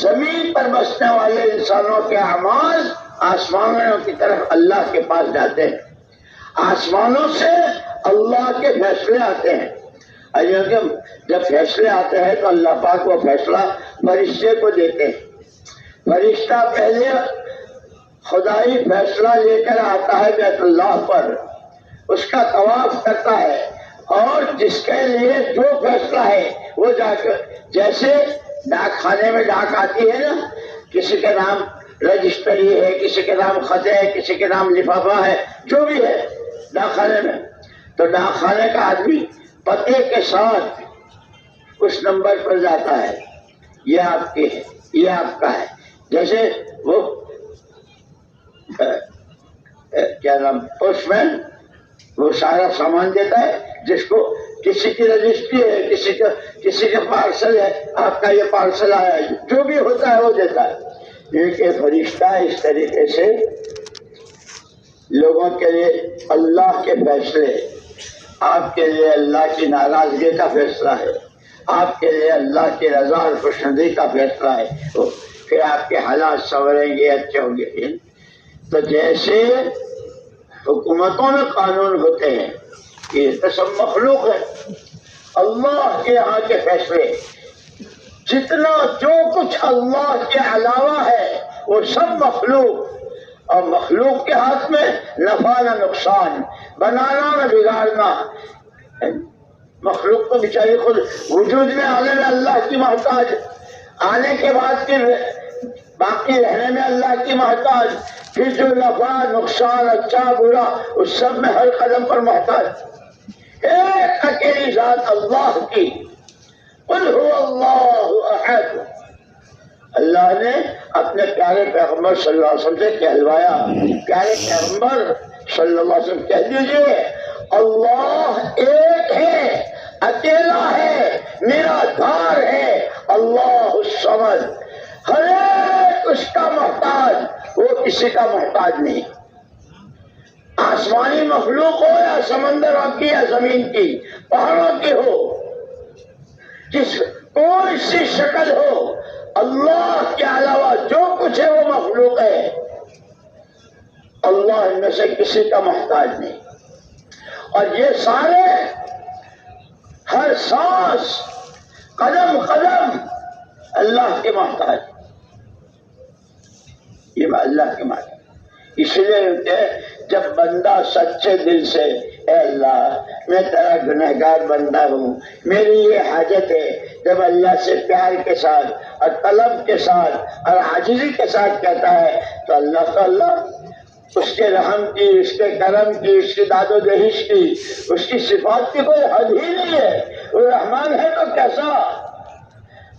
زمین پر بسنے والے انسانوں کے اعمال آسمانوں کی طرف اللہ کے پاس جاتے ہیں، آسمانوں سے اللہ کے فیصلے آتے ہیں، اور جب فیصلے آتے ہیں تو اللہ پاک وہ فیصلہ فرشتے کو دیتے ہیں۔ فرشتہ پہلے خدائی فیصلہ لے کر آتا ہے بیت اللہ پر، اس کا طواف کرتا ہے، اور جس کے لیے جو فیصلہ ہے وہ جا کر، جیسے ڈاک خانے میں ڈاک آتی ہے نا، کسی کے نام رجسٹری ہے، کسی کے نام خط ہے، کسی کے نام لفافہ ہے، جو بھی ہے ڈاک خانے میں، تو ڈاک خانے کا آدمی پتے کے ساتھ اس نمبر پر جاتا ہے، یہ آپ کے ہے، یہ آپ کا ہے۔ جیسے وہ کیا نام، پوسٹ مین، وہ سارا سامان دیتا ہے، جس کو کسی کی رجسٹری ہے، کسی کے پارسل ہے، آپ کا یہ پارسل آیا ہے، جو بھی ہوتا ہے وہ دیتا ہے۔ کیونکہ فرشتہ اس طریقے سے لوگوں کے لیے اللہ کے فیصلے، آپ کے لیے اللہ کی ناراضگی کا فیصلہ ہے، آپ کے لیے اللہ کی رضا اور خوشنودی کا فیصلہ ہے، تو پھر آپ کے حالات سنوریں گے، اچھے ہوں گے۔ تو جیسے حکومتوں میں قانون ہوتے ہیں، یہ تو سب مخلوق ہے، اللہ کے یہاں کے فیصلے، جتنا جو کچھ اللہ کے علاوہ ہے وہ سب مخلوق، اور مخلوق کے ہاتھ میں نفع نہ نقصان، بنانا نہ بگاڑنا۔ مخلوق تو بیچاری خود وجود میں آنے میں اللہ کی محتاج، آنے کے بعد پھر باقی رہنے میں اللہ کی محتاج، پھر جو نفع نقصان اچھا برا اس سب میں ہر قدم پر محتاج۔ ایک اکیلی ذات اللہ کی، قل هو اللہ احد۔ اللہ نے اپنے پیارے پیغمبر صلی اللہ علیہ وسلم سے کہلوایا، پیارے پیغمبر صلی اللہ علیہ وسلم کہہ دیجئے اللہ ایک ہے، اکیلا ہے، میرا دھار ہے، اللہ الصمد، ہر ایک اس کا محتاج، وہ کسی کا محتاج نہیں۔ آسمانی مخلوق ہو یا سمندروں کی یا زمین کی، پہاڑوں کی ہو، جس کوئی سی شکل ہو، اللہ کے علاوہ جو کچھ ہے وہ مخلوق ہے، اللہ ان میں سے کسی کا محتاج نہیں۔ اور یہ سارے ہر سانس قدم قدم اللہ کے محتاج، یہ اللہ کے محتاج۔ اس لیے جب بندہ سچے دل سے اے اللہ میں تیرا گنہگار بندہ ہوں، میری یہ حاجت ہے، جب اللہ سے پیار کے ساتھ اور طلب کے ساتھ اور عاجزی کے ساتھ کہتا ہے تو اللہ تو اللہ، اس کے رحم کی، اس کے کرم کی، اس کی داد و دہش کی، اس کی صفات کی کوئی حد ہی نہیں ہے۔ وہ رحمان ہے تو کیسا،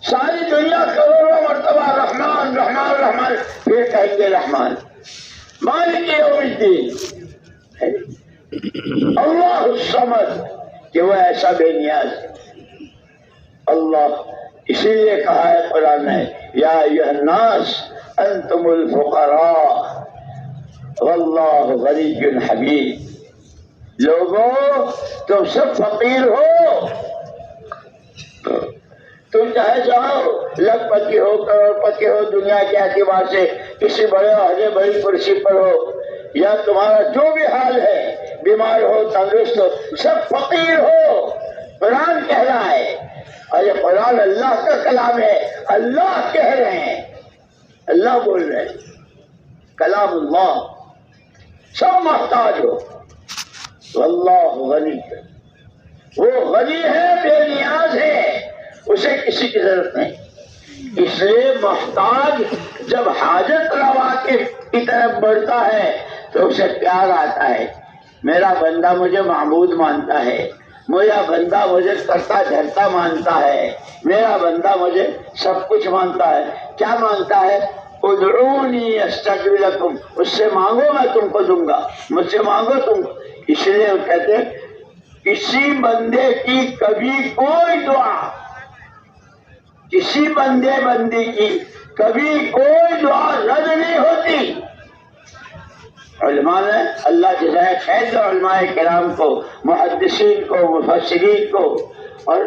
ساری دنیا کروڑوں مرتبہ رحمان رحمان رحمان، پھر کہیں گے رحمان مالک یوم الدین، اللہ الصمد، کہ وہ ایسا بے نیاز ہے اللہ۔ اسی لیے کہا ہے قرآن نے یا ایھا الناس انتم الفقراء واللہ غنی حمید، لوگوں تم سب فقیر ہو، تم چاہے چاہو لکھ پتی ہو، کروڑ پتی ہو، دنیا کے اعتبار سے کسی بڑے عہدے بڑی کرسی پر ہو، یا تمہارا جو بھی حال ہے، بیمار ہو تندرست ہو، سب فقیر ہو۔ قرآن کہہ رہا ہے، اور یہ قرآن اللہ کا کلام ہے، اللہ کہہ رہے ہیں، اللہ بول رہے ہیں، کلام اللہ، سب محتاج ہو، واللہ غنی، وہ غنی ہے، بے نیاز ہے، اسے کسی کی ضرورت نہیں۔ اس لیے محتاج جب حاجت روا کی طرف بڑھتا ہے تو اسے پیار آتا ہے، میرا بندہ مجھے معبود مانتا ہے، میرا بندہ مجھے کرتا دھرتا مانتا ہے، میرا بندہ مجھے سب کچھ مانتا ہے۔ کیا مانتا ہے؟ ادعونی استجب لکم، اس سے مانگو میں تم کو دوں گا، مجھ سے مانگو تم کو۔ اس لیے وہ کہتے ہیں کسی بندے کی کبھی کوئی دعا، کسی بندے بندی کی کبھی کوئی دعا رد نہیں ہوتی۔ علماء نے اللہ جزائے خیر دو علماء کرام کو، محدثین کو، مفسرین کو اور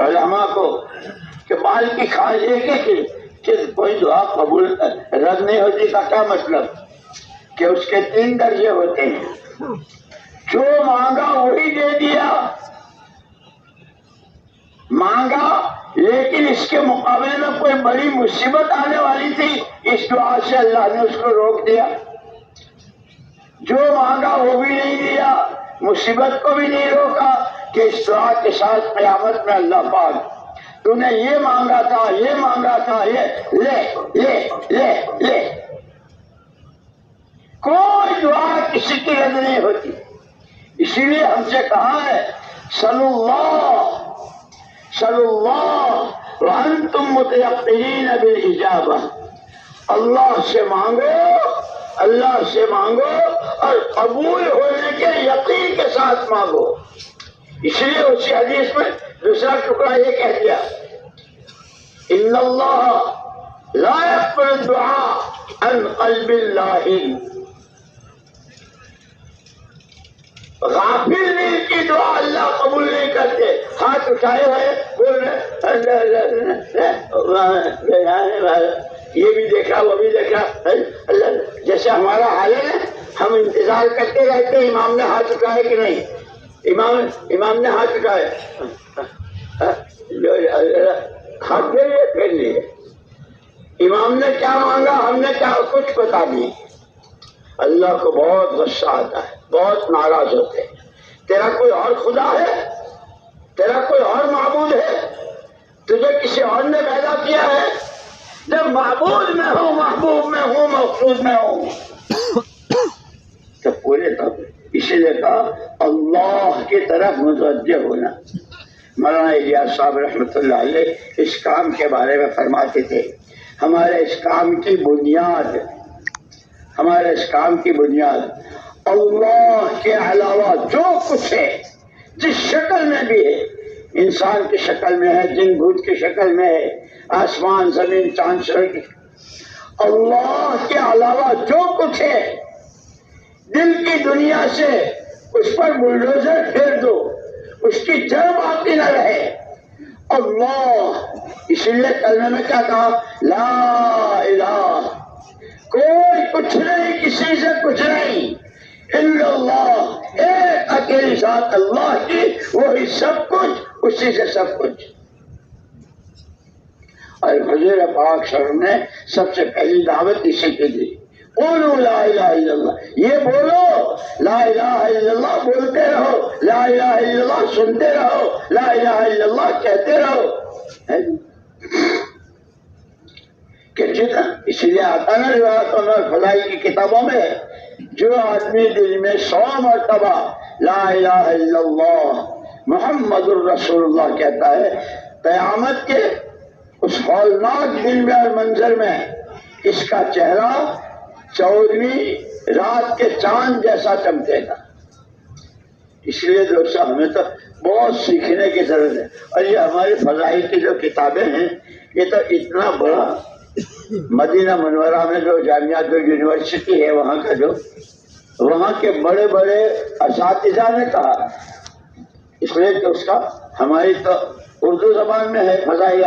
علماء کو، کہ مال کی خواہش ایک ہے کہ کوئی دعا قبول رد نہیں ہوتی کا کیا مطلب؟ کہ اس کے 3 درجے ہوتے ہیں، جو مانگا وہی دے دیا، مانگا لیکن اس کے مقابلے میں کوئی بڑی مصیبت آنے والی تھی، اس دعا سے اللہ نے اس کو روک دیا۔ جو مانگا وہ بھی نہیں دیا، مصیبت کو بھی نہیں روکا، کہ اس دعا کے ساتھ قیامت میں اللہ پاک تو نے یہ مانگا تھا، یہ مانگا تھا، یہ لے لے لے لے۔ کوئی دعا کسی کی رد نہیں ہوتی۔ اسی لیے ہم سے کہا ہے صلی اللہ صلی اللہ وانتم متیقنین بالاجابہ، اللہ سے مانگو، اللہ سے مانگو اور قبول ہونے کے یقین کے ساتھ مانگو۔ اس لیے اسی حدیث میں دوسرا ٹکڑا یہ کہہ دیا ان اللہ لا يقبل الدعاء عن قلب لاہن، غافل دل کی دعا اللہ قبول نہیں کرتے. ہاتھ اٹھائے ہوئے بول رہے یہ بھی دیکھا وہ بھی دیکھا اللہ. جیسے ہمارا حال ہے نا, ہم انتظار کرتے رہتے امام نے ہاتھ اٹھائے کہ نہیں. امام نے ہاتھ اٹھائے, ہاتھ پھر لیے. امام نے کیا مانگا, ہم نے کیا, کچھ پتا نہیں. اللہ کو بہت غصہ آتا ہے, بہت ناراض ہوتے ہیں. تیرا کوئی اور خدا ہے, تیرا کوئی اور معبود ہے, تجھے کسی اور نے پیدا کیا ہے. جب معبود میں ہوں, محبوب میں ہوں, مقصود میں ہوں, تو پورے طب اسی لیے کہا اللہ کی طرف متوجہ ہونا. مولانا الیاس صاحب رحمۃ اللہ علیہ اس کام کے بارے میں فرماتے تھے, ہمارے اس کام کی بنیاد, ہمارے اس کام کی بنیاد اللہ کے علاوہ جو کچھ ہے, جس شکل میں بھی ہے, انسان کی شکل میں ہے, جن بھوت کی شکل میں ہے, آسمان زمین چاند سورج, اللہ کے علاوہ جو کچھ ہے دل کی دنیا سے اس پر بلڈوزر پھیر دو, اس کی جڑ باقی نہ رہے. اللہ, اسی لیے کلمے میں کیا کہا, لا الہ, کوئی کچھ نہیں, کسی سے کچھ نہیں, الا اللہ, ایک اکیلی ذات اللہ کی, وہی سب کچھ, اسی سے سب کچھ. اور حضور پاک صلی اللہ علیہ وسلم نے سب سے پہلی دعوت اسی کے دی, قولوا لا الہ الا اللہ. یہ بولو لا الہ الا اللہ, بولتے رہو لا الہ الا اللہ, سنتے رہو لا الہ الا اللہ, کہتے رہو. کہ جتنا اس لیے آتا نا روایتوں میں اور فضائل کی کتابوں میں, جو آدمی دل میں 100 مرتبہ لا الہ الا اللہ محمد الرسول اللہ کہتا ہے, قیامت کے اس ہولناک دن میں اور منظر میں اس کا چہرہ 14ویں رات کے چاند جیسا چمکے گا. اس لیے دوستو ہمیں تو بہت سیکھنے کی ضرورت ہے. اور یہ ہماری فضائل کی جو کتابیں ہیں, یہ تو اتنا بڑا مدینہ منورہ میں جو جامعہ جو یونیورسٹی ہے وہاں کا, جو وہاں کے بڑے بڑے اساتذہ نے کہا, اس لیے کہ اس کا ہماری تو اردو زبان میں ہے, فضائل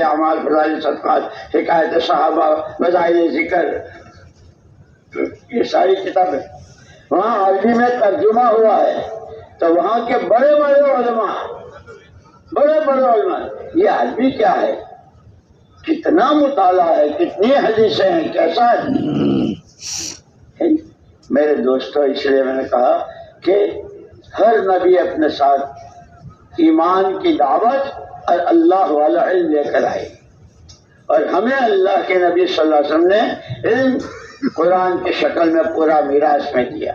اعمال, فضائل صدقات, حکایت صحابہ, فضائل ذکر, یہ ساری کتابیں وہاں عربی میں ترجمہ ہوا ہے. تو وہاں کے بڑے بڑے علماء, یہ عربی کیا ہے, کتنا مطالعہ ہے, کتنی حدیثیں ہیں, کیسا ہے. میرے دوستو, اس لیے میں نے کہا کہ ہر نبی اپنے ساتھ ایمان کی دعوت اور اللہ والا علم لے کر آئے, اور ہمیں اللہ کے نبی صلی اللہ علیہ وسلم نے علم قرآن کی شکل میں پورا میراث میں دیا.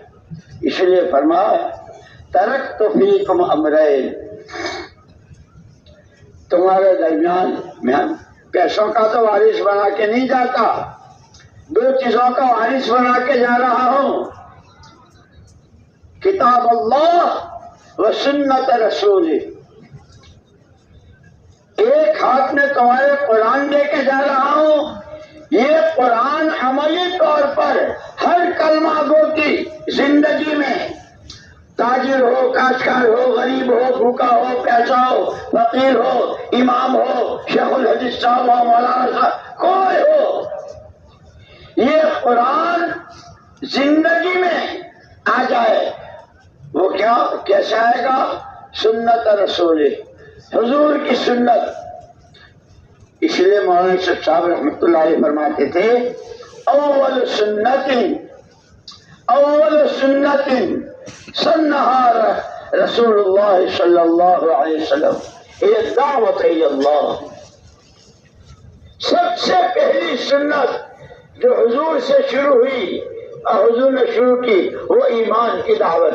اس لیے فرمایا ترکت فیکم امرین, تمہارے درمیان میں پیسوں کا تو وارث بنا کے نہیں جاتا, 2 چیزوں کا وارث بنا کے جا رہا ہوں, کتاب اللہ و سنت رسول. ایک ہاتھ میں تمہارے قرآن لے کے جا رہا ہوں, یہ قرآن عملی طور پر ہر کلمہ گو کی زندگی میں, تاجر ہو, کاشتکار ہو, غریب ہو, بھوکا ہو, پیسہ ہو, فقیر ہو, امام ہو, شیخ الحدیث صاحب ہو, مولانا صاحب, کوئی ہو, یہ قرآن زندگی میں آ جائے. وہ کیا کیسے آئے گا, سنت رسول, حضور کی سنت. اس لیے مولانا صاحب رحمۃ اللہ علیہ فرماتے تھے اول سنت سنہا رسول اللہ صلی اللہ علیہ وسلم یہ دعوت اللہ. سب سے پہلی سنت جو حضور سے شروع ہوئی اور حضور نے شروع کی وہ ایمان کی دعوت,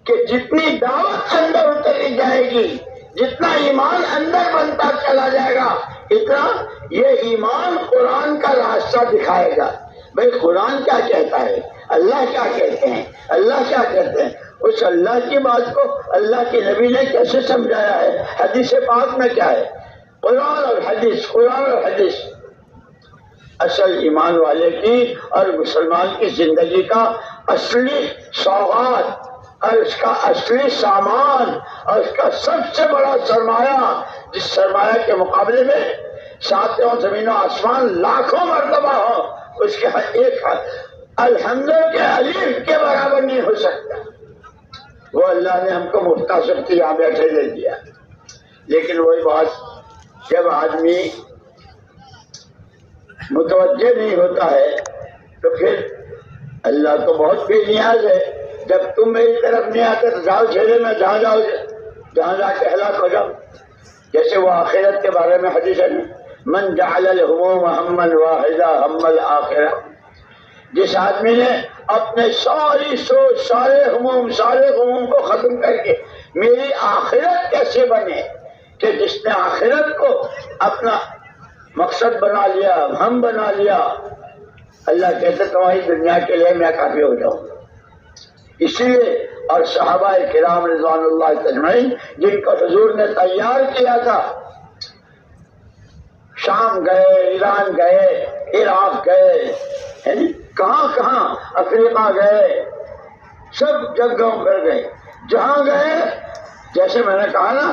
کہ جتنی دعوت اندر اتری جائے گی, جتنا ایمان اندر بنتا چلا جائے گا, اتنا یہ ایمان قرآن کا راستہ دکھائے گا. بھئی قرآن کیا کہتا ہے, اللہ کیا کہتے ہیں, اللہ کیا کہتے ہیں, اس اللہ کی بات کو اللہ کے نبی نے کیسے سمجھایا ہے, حدیث پاک میں کیا ہے, قرآن اور حدیث, قرآن اور حدیث. اصل ایمان والے کی اور مسلمان کی زندگی کا اصلی سوغات اور اس کا اصلی سامان اور اس کا سب سے بڑا سرمایہ، جس سرمایہ کے مقابلے میں ساتوں زمین و آسمان لاکھوں مرتبہ ہو، اس کے ایک الحمد کے الف کے برابر نہیں ہو سکتا. وہ اللہ نے ہم کو مختصر کی یہاں بیٹھے دے دیا. لیکن وہی بات، جب آدمی متوجہ نہیں ہوتا ہے تو پھر اللہ تو بہت بے نیاز ہے. جب تم میری طرف نہیں آتے تو جاؤ چھیڑے میں جہاں جاؤ، جہاں جا کے ہلاک ہو جاؤ. جیسے وہ آخرت کے بارے میں حدیث ہے، من جعل الہموم ہما واحدا ہم الآخرہ. جس آدمی نے اپنے ساری سوچ، سارے غموم کو ختم کر کے میری آخرت کیسے بنے، کہ جس نے آخرت کو اپنا مقصد بنا لیا، ہم بنا لیا، اللہ کہتے تمہاری دنیا کے لیے میں کافی ہو جاؤں. اس لیے اور صحابہ کرام رضوان اللہ اجمعین جن کو حضور نے تیار کیا تھا، شام گئے، ایران گئے، عراق گئے، کہاں افریقہ گئے، سب جگہوں پر گئے. جہاں گئے، جیسے میں نے کہا نا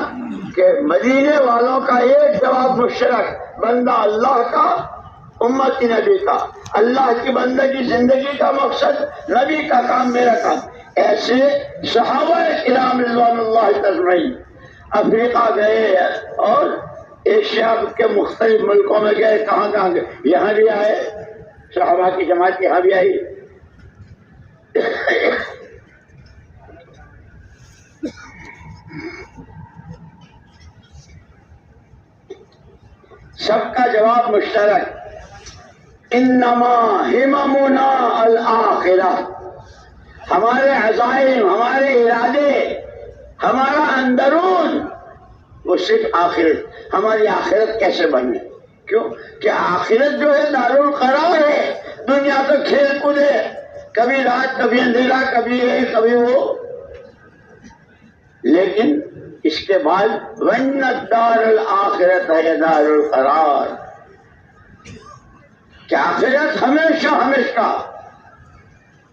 کہ مدینے والوں کا ایک جواب مشترک، بندہ اللہ کا، امتی نبی کا. اللہ کی بندگی زندگی کا مقصد، نبی کا کام میرا کام. ایسے صحابہ کرام رضوان اللہ اجمعین افریقہ گئے اور ایشیا کے مختلف ملکوں میں گئے. کہاں گئے؟ یہاں بھی آئے، صحابہ کی جماعت یہاں بھی آئی. سب کا جواب مشترک، انما ہممنا الآخرہ. ہمارے عزائم، ہمارے ارادے، ہمارا اندرون وہ صرف آخرت. ہماری آخرت کیسے بنے؟ کیوں کہ آخرت جو ہے دارالقرار ہے. دنیا تو کھیل کود ہے، کبھی رات، کبھی اندھیرا، کبھی یہ، کبھی وہ. لیکن اس کے بعد وَإِنَّ الدَّارَ الْآخِرَةَ هِيَ دَارُ الْقَرَارِ، کہ آخرت ہمیشہ ہمیشہ،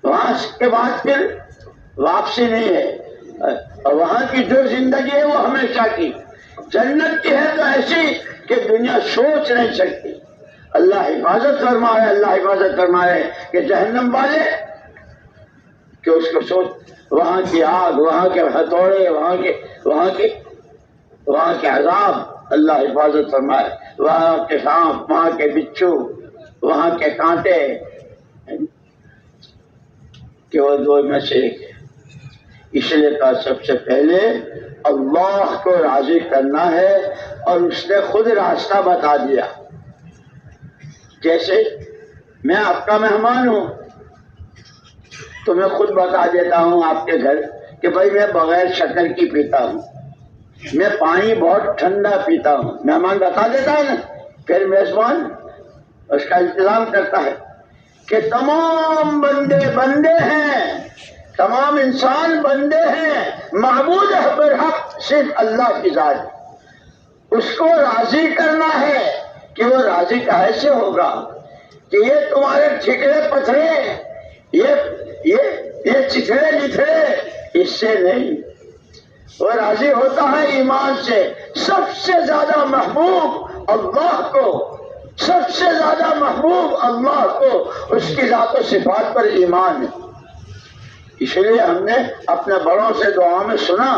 وہاں کے بعد پھر واپسی نہیں ہے. اور وہاں کی جو زندگی ہے وہ ہمیشہ کی. جنت کی ہے تو ایسی کہ دنیا سوچ نہیں سکتی. اللہ حفاظت فرمائے، اللہ حفاظت فرمائے کہ جہنم والے کہ اس کو سوچ، وہاں کی آگ، وہاں کے ہتھوڑے، وہاں کے عذاب، اللہ حفاظت فرمائے. وہاں کے سانپ، وہاں کے بچھو، وہاں کے کانٹے، کہ وہ دو میں سے ایک ہے. اس لیے کہا سب سے پہلے اللہ کو راضی کرنا ہے، اور اس نے خود راستہ بتا دیا. جیسے میں آپ کا مہمان ہوں تو میں خود بتا دیتا ہوں آپ کے گھر کہ بھائی میں بغیر شکر کی پیتا ہوں، میں پانی بہت ٹھنڈا پیتا ہوں. مہمان بتا دیتا ہے نا، پھر میزبان اس کا انتظام کرتا ہے کہ تمام بندے ہیں، تمام انسان بندے ہیں، معبود برحق صرف اللہ کی ذات. اس کو راضی کرنا ہے کہ وہ راضی کیسے ہوگا کہ یہ تمہارے ٹھکرے پتھرے، یہ چتھڑے لتھڑے، اس سے نہیں. وہ راضی ہوتا ہے ایمان سے. سب سے زیادہ محبوب اللہ کو، سب سے زیادہ محبوب اللہ کو اس کی ذات و صفات پر ایمان ہے. اس لیے ہم نے اپنے بڑوں سے دعا میں سنا،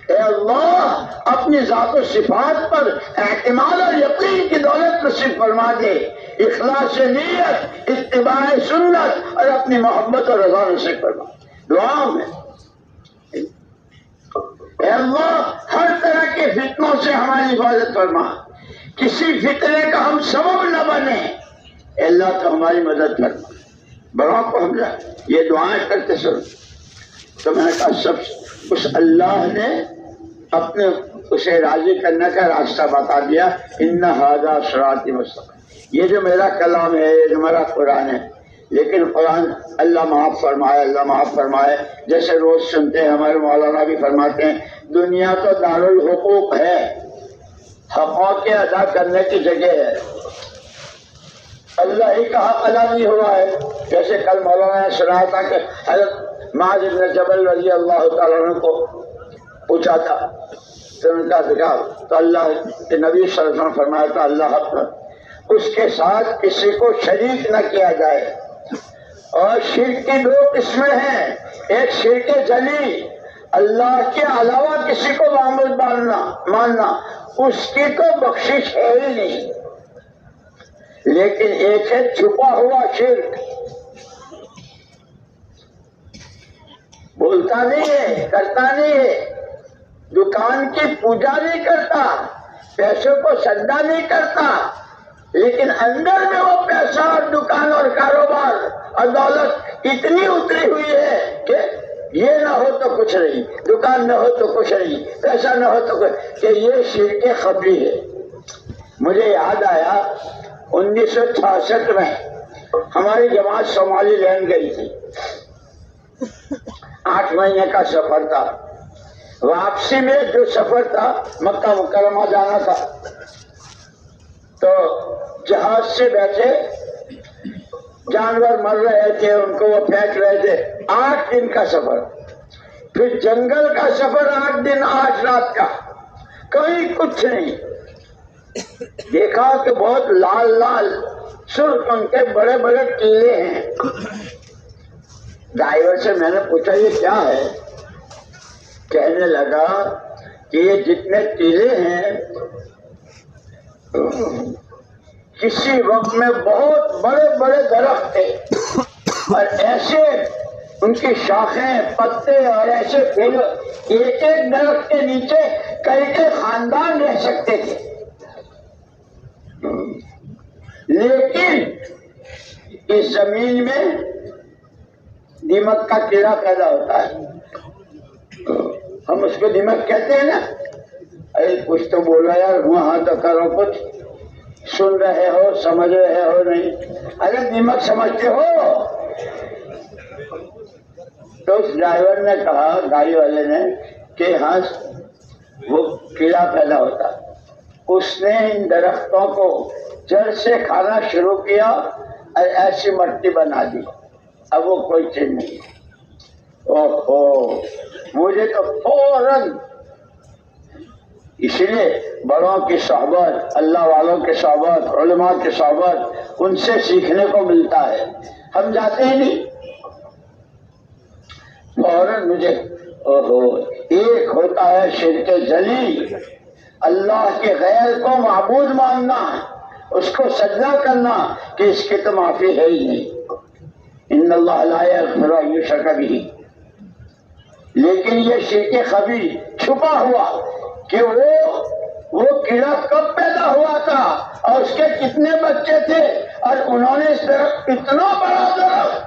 اے اللہ اپنی ذات و صفات پر اعتماد اور یقین کی دولت نصیب فرما دے، اخلاص نیت، اتباع سنت اور اپنی محبت اور رضا نصیب فرما. دعا میں اے اللہ ہر طرح کے فتنوں سے ہماری حفاظت فرما، کسی فتنے کا ہم سبب نہ بنے. اے اللہ تو ہماری مدد فرما. بڑوں کو ہم یہ دعائیں کرتے سن تو میں نے کہا سب اس اللہ نے اپنے اسے راضی کرنے کا راستہ بتا دیا. ان ھذا صراطی مستقیم، یہ جو میرا کلام ہے، یہ جو میرا قرآن ہے. لیکن قرآن اللہ معاف فرمائے، اللہ معاف فرمائے. جیسے روز سنتے ہیں، ہمارے مولانا بھی فرماتے ہیں دنیا تو دارالحقوق ہے، حقوق کے ادا کرنے کی جگہ ہے. اللہ ہی کا حق ادا نہیں ہوا ہے. جیسے کل مولانا نے سنا تھا کہ حضرت معاذ بن جبل رضی اللہ تعالیٰ عنہ کو پوچھا تھا تو ان کا ذکر تو اللہ کے نبی صلی اللہ علیہ وسلم فرمایا تھا اللہ اکبر، اس کے ساتھ کسی کو شریک نہ کیا جائے۔ اور شرک کی دو قسمیں ہیں، ایک شرک جلی، اللہ کے علاوہ کسی کو معبود ماننا، اس کی تو بخشش ہے ہی نہیں، لیکن ایک ہے چھپا ہوا شرک، بولتا نہیں ہے، کرتا نہیں ہے، دکان کی پوجا نہیں کرتا، پیسوں کو سجدہ نہیں کرتا، لیکن اندر میں وہ پیسہ اور دکان اور کاروبار اور دولت اتنی اتری ہوئی ہے کہ یہ نہ ہو تو کچھ نہیں، دکان نہ ہو تو کچھ نہیں، پیسہ نہ ہو تو کچھ، کہ یہ شرک خفی ہے۔ مجھے یاد آیا 1966 میں ہماری جماعت صومالی لینڈ گئی تھی، 8 مہینے کا سفر تھا۔ واپسی میں جو سفر تھا مکہ مکرمہ جانا تھا، تو جہاز سے بیٹھے جانور مر رہے تھے، ان کو وہ پھینک رہے تھے، 8 دن کا سفر، پھر جنگل کا سفر 8 دن 8 رات کا، کہیں کچھ نہیں، دیکھا کہ بہت لال لال سرخ ان کے بڑے بڑے ٹیلے ہیں۔ ڈرائیور سے میں نے پوچھا یہ کیا ہے؟ کہنے لگا کہ یہ جتنے ٹیلے ہیں کسی وقت میں بہت بڑے بڑے درخت تھے، اور ایسے ان کی شاخیں پتے اور ایسے پھول، ایک ایک درخت کے نیچے کئی کئی خاندان رہ سکتے تھے، لیکن اس زمین میں دیمک کا کیڑا پیدا ہوتا ہے، ہم اس کو دیمک کہتے ہیں نا۔ ارے کچھ تو بولا یار، وہاں تو کرو، کچھ سن رہے ہو، سمجھ رہے ہو نہیں؟ ارے دیمک سمجھتے ہو؟ تو اس ڈرائیور نے کہا، گاڑی والے نے، کہ ہاں وہ کیڑا پیدا ہوتا۔ اس نے ان درختوں کو جڑ سے کھانا شروع کیا اور ایسی مٹی بنا دی، اب وہ کوئی چیز نہیں۔ اوہو، مجھے تو فوراً، اس لیے بڑوں کی صحبت، اللہ والوں کی صحبت، علماء کی صحبت، ان سے سیکھنے کو ملتا ہے، ہم جاتے ہی نہیں۔ فوراً مجھے اوہو، ایک ہوتا ہے شرک جلی، اللہ کے غیر کو معبود ماننا، اس کو سجدہ کرنا کہ اس کی تو معافی ہے ہی نہیں، ان اللہ لا یغفر ان یشرک بہ۔ لیکن یہ شرک خفی چھپا ہوا کہ وہ کیڑا کب پیدا ہوا تھا اور اس کے کتنے بچے تھے، اور انہوں نے اس درخت، اتنا بڑا درخت،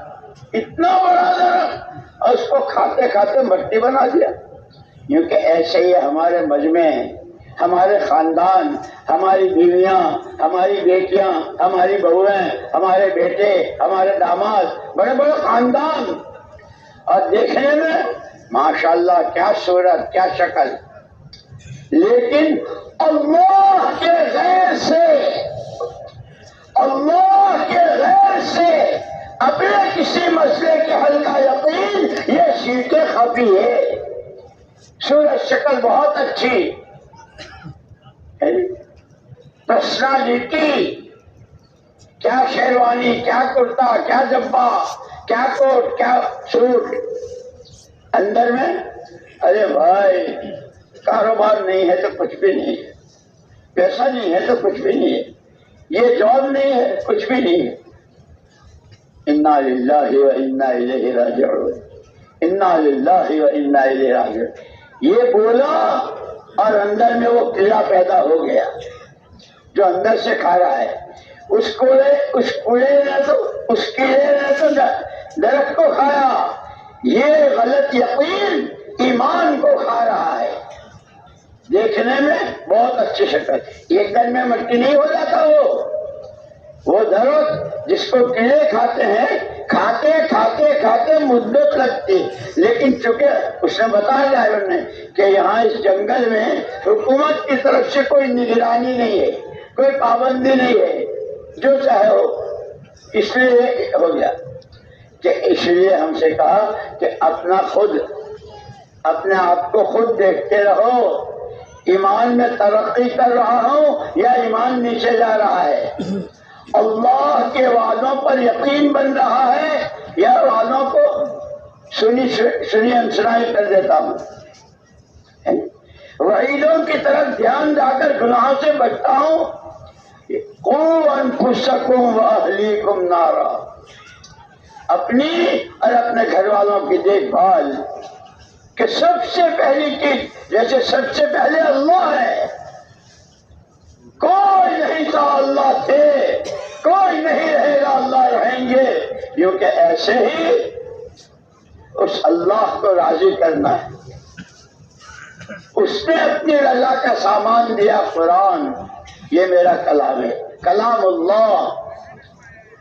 اور اس کو کھاتے کھاتے مٹی بنا دیا۔ کیونکہ ایسے ہی ہمارے مجمع، ہمارے خاندان، ہماری بیویاں، ہماری بیٹیاں، ہماری بہویں، ہمارے بیٹے، ہمارے داماد، بڑے بڑے خاندان، اور دیکھنے میں ماشاءاللہ کیا صورت، کیا شکل، لیکن اللہ کے غیر سے اپنے کسی مسئلے کے حل کا یقین، یہ شرک خفی ہے۔ صورت شکل بہت اچھی، پرسنالٹی، کیا شیروانی، کیا کرتا، کیا جبا، کیا کوٹ، کیا سوٹ، اندر میں ارے بھائی کاروبار نہیں ہے تو کچھ بھی نہیں ہے، پیسہ نہیں ہے تو کچھ بھی نہیں ہے، یہ جاب نہیں ہے کچھ بھی نہیں ہے۔ انا للہ و انا الیہ راجعون، انا للہ و انا الیہ راجعون، یہ بولا اور اندر میں وہ کیڑا پیدا ہو گیا جو اندر سے کھا رہا ہے۔ اس کیڑے نے تو درخت کو کھایا، یہ غلط یقین ایمان کو کھا رہا ہے۔ دیکھنے میں بہت اچھی شکل، ایک دن میں مٹی نہیں ہو جاتا وہ درخت جس کو کیڑے کھاتے ہیں، کھاتے کھاتے کھاتے مدت لگتی، لیکن چونکہ اس نے بتایا ڈرائیور نے کہ یہاں اس جنگل میں حکومت کی طرف سے کوئی نگرانی نہیں ہے، کوئی پابندی نہیں ہے، جو چاہے ہو، اس لیے ہو گیا۔ کہ اس لیے ہم سے کہا کہ اپنے آپ کو خود دیکھتے رہو، ایمان میں ترقی کر رہا ہوں یا ایمان نیچے جا رہا ہے، اللہ کے وعدوں پر یقین بن رہا ہے یا وعدوں کو سنی انسنائی کر دیتا ہوں، وعیدوں کی طرف دھیان جا کر گناہوں سے بچتا ہوں۔ قوا انفسکم واہلیکم نارا، اپنی اور اپنے گھر والوں کی دیکھ بھال، کہ سب سے پہلی چیز جیسے سب سے پہلے اللہ ہے، کوئی نہیں تھا اللہ تھے، کوئی نہیں رہے گا اللہ رہیں گے، کیونکہ ایسے ہی اس اللہ کو راضی کرنا ہے۔ اس نے اپنی رضا کا سامان دیا قرآن، یہ میرا کلام ہے، کلام اللہ،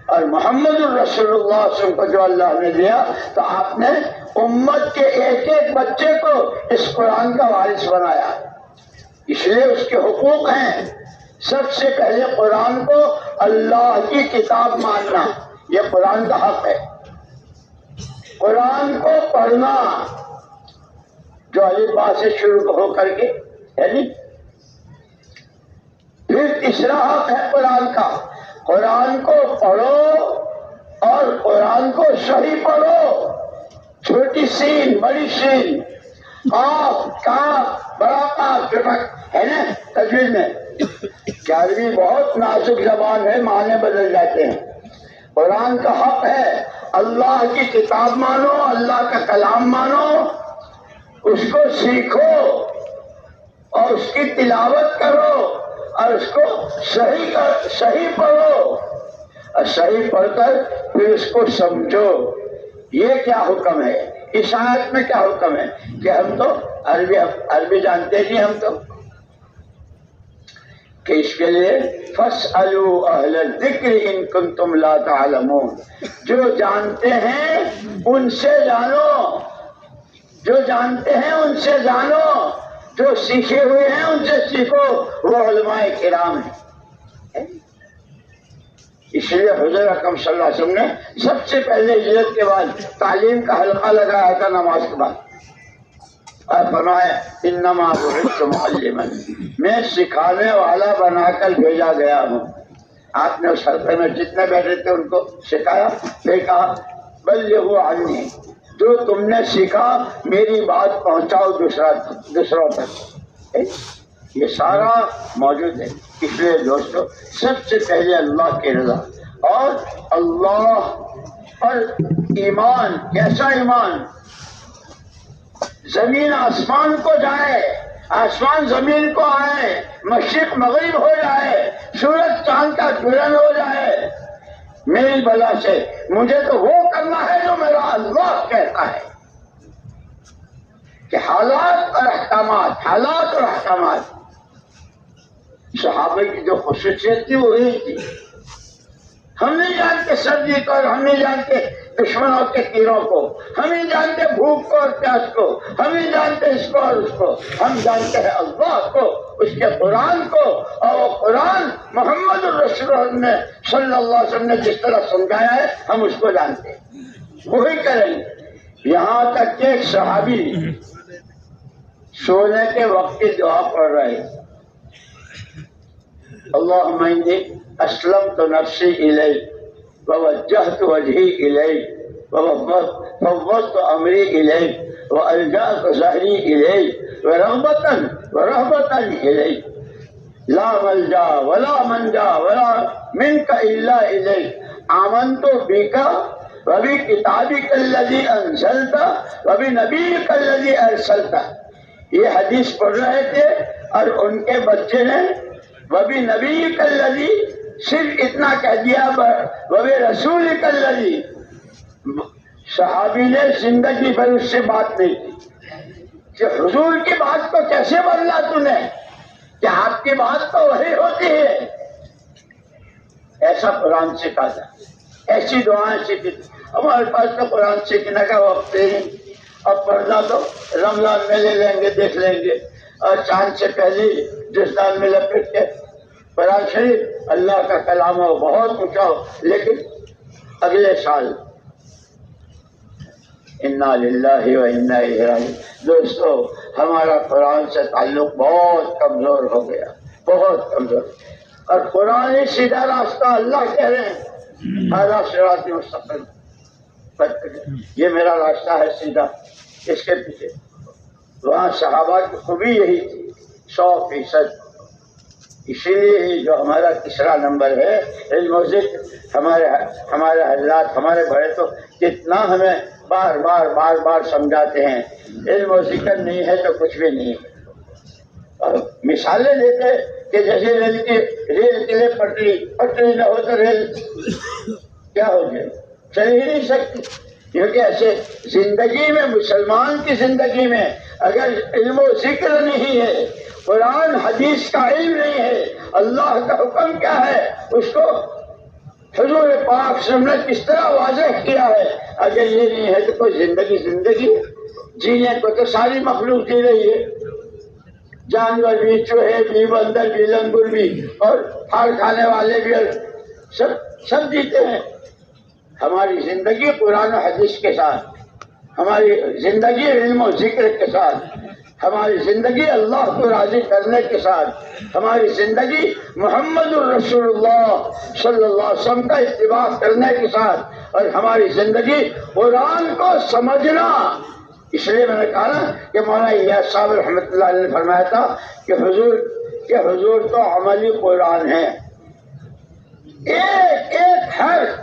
اور محمد الرسول اللہ صلی اللہ علیہ وسلم کو جو اللہ نے دیا، تو آپ نے امت کے ایک ایک بچے کو اس قرآن کا وارث بنایا، اس لیے اس کے حقوق ہیں۔ سب سے پہلے قرآن کو اللہ کی کتاب ماننا، یہ قرآن کا حق ہے۔ قرآن کو پڑھنا، جو الف با سے شروع ہو کر کے، یعنی پھر تیسرا حق ہے قرآن کا، قرآن کو پڑھو اور قرآن کو صحیح پڑھو، چھوٹی سین بڑی سین، قاف کاف بڑا قاف ہے نا تجوید میں، کہ عربی بہت نازک زبان ہے، معنی بدل جاتے ہیں۔ قرآن کا حق ہے اللہ کی کتاب مانو، اللہ کا کلام مانو، اس کو سیکھو اور اس کی تلاوت کرو اور اس کو صحیح پڑھو، اور صحیح پڑھ کر پھر اس کو سمجھو۔ یہ کیا حکم ہے، اس آیت میں کیا حکم ہے کہ ہم تو عربی جانتے نہیں، ہم تو کہ اس کے لیے فَاسْأَلُوا أَهْلَ الذِّكْرِ إِن كُنتُمْ لَا تَعْلَمُونَ، جو جانتے ہیں ان سے جانو، جو جانتے ہیں ان سے جانو، جو سیکھے ہوئے ہیں ان سے سیکھو، وہ علماء کرام ہیں۔ اس لیے حضور اکرم صلی اللہ علیہ وسلم نے سب سے پہلے ہجرت کے بعد تعلیم کا حلقہ لگایا تھا نماز کے بعد، اور فرمایا انما بعثت معلما، میں سکھانے والا بنا کر بھیجا گیا ہوں۔ آپ نے اس حلقے میں جتنے بیٹھے تھے ان کو سکھایا، پھر کہا بلغوا عنی، جو تم نے سیکھا میری بات پہنچاؤ دوسروں تک۔ یہ سارا موجود ہے۔ اس لیے دوستو سب سے پہلے اللہ کی رضا اور اللہ پر ایمان۔ کیسا ایمان؟ زمین آسمان کو جائے، آسمان زمین کو آئے، مشرق مغرب ہو جائے، سورج چاند کا گرہن ہو جائے میری بلا سے، مجھے تو وہ کرنا ہے جو میرا اللہ کہتا ہے۔ کہ حالات اور احکامات صحابہ کی جو خصوصیت تھی وہ یہی تھی۔ ہم نہیں جانتے سردی کو، اور ہم نہیں جانتے دشمنوں کے تیروں کو، ہم نہیں جانتے بھوک کو اور پیاس کو، ہم نہیں جانتے اس کو اور اس کو، ہم جانتے ہیں اللہ کو، اس کے قرآن کو، اور وہ قرآن محمد الرسول اللہ نے صلی اللہ علیہ وسلم نے جس طرح سمجھایا ہے ہم اس کو جانتے ہیں، وہی کریں گے۔ یہاں تک کہ ایک صحابی سونے کے وقت کی دعا پڑھ رہے ہیں، اللہم انی اسلمت نفسی الیک ووجہت وجہی الیک وفوضت امری الیک والجأت ظہری الیک ورغبتا الیک لا ملجا ولا منجا ولا منک الا الیک آمنت بک وبکتابک الذی انزلت وبنبیک الذی ارسلت۔ یہ حدیث پڑھ رہے تھے اور ان کے بچے نے وبی نبی کلذی صرف اتنا کہہ دیا، وبی رسول کلذی۔ صحابی نے زندگی بھر اس سے بات نہیں کی کہ حضور کی بات کو کیسے بدلا تو نے، کہ آپ کی بات تو وہی ہوتی ہے۔ ایسا قرآن سکھا تھا، ایسی دعائیں سیکھی۔ ہمارے پاس تو قرآن سیکھنے کا وقت نہیں، اب پڑھنا تو رمضان میں لے لیں گے، دیکھ لیں گے، اور چاند سے پہلے جسدان میں لپٹ کے قرآن شریف اللہ کا کلام ہو، بہت اونچا ہو، لیکن اگلے سال انا للہ و انا الیہ راجعون۔ دوستو ہمارا قرآن سے تعلق بہت کمزور ہو گیا، بہت کمزور، اور قرآن ہی سیدھا راستہ، اللہ کہہ رہے ہیں ھذا صراط مستقیم، یہ میرا راستہ ہے سیدھا، اس کے پیچھے۔ وہاں صحابہ کی خوبی یہی تھی 100%۔ اسی لیے ہی جو ہمارا تیسرا نمبر ہے علم و ذکر، ہمارے حضرات، ہمارے بڑے تو کتنا ہمیں بار بار سمجھاتے ہیں، علم و ذکر نہیں ہے تو کچھ بھی نہیں ہے۔ اور مثالیں دیتے کہ جیسے ریل کے لیے پٹری نہ ہو تو ریل کیا ہو جائے، چل ہی نہیں سکتی، کیونکہ ایسے زندگی میں، مسلمان کی زندگی میں اگر علم و ذکر نہیں ہے، قرآن حدیث کا علم نہیں ہے، اللہ کا حکم کیا ہے اس کو حضور پاک صلی اللہ علیہ وسلم نے کس طرح واضح کیا ہے، اگر یہ نہیں ہے تو کوئی زندگی جینے کو تو ساری مخلوق جی رہی ہے، جانور بھی، چوہے بھی، بندر بھی، لنگور بھی، اور پھل کھانے والے بھی، اور سب جیتے ہیں۔ ہماری زندگی قرآن و حدیث کے ساتھ، ہماری زندگی علم و ذکر کے ساتھ، ہماری زندگی اللہ کو راضی کرنے کے ساتھ، ہماری زندگی محمد الرسول اللہ صلی اللہ علیہ وسلم کا اتباع کرنے کے ساتھ، اور ہماری زندگی قرآن کو سمجھنا۔ اس لیے میں نے کہا نا کہ مولانا الیاس صاحب رحمۃ اللہ علیہ نے فرمایا تھا کہ حضور تو عملی قرآن ہے، ایک ایک حرف،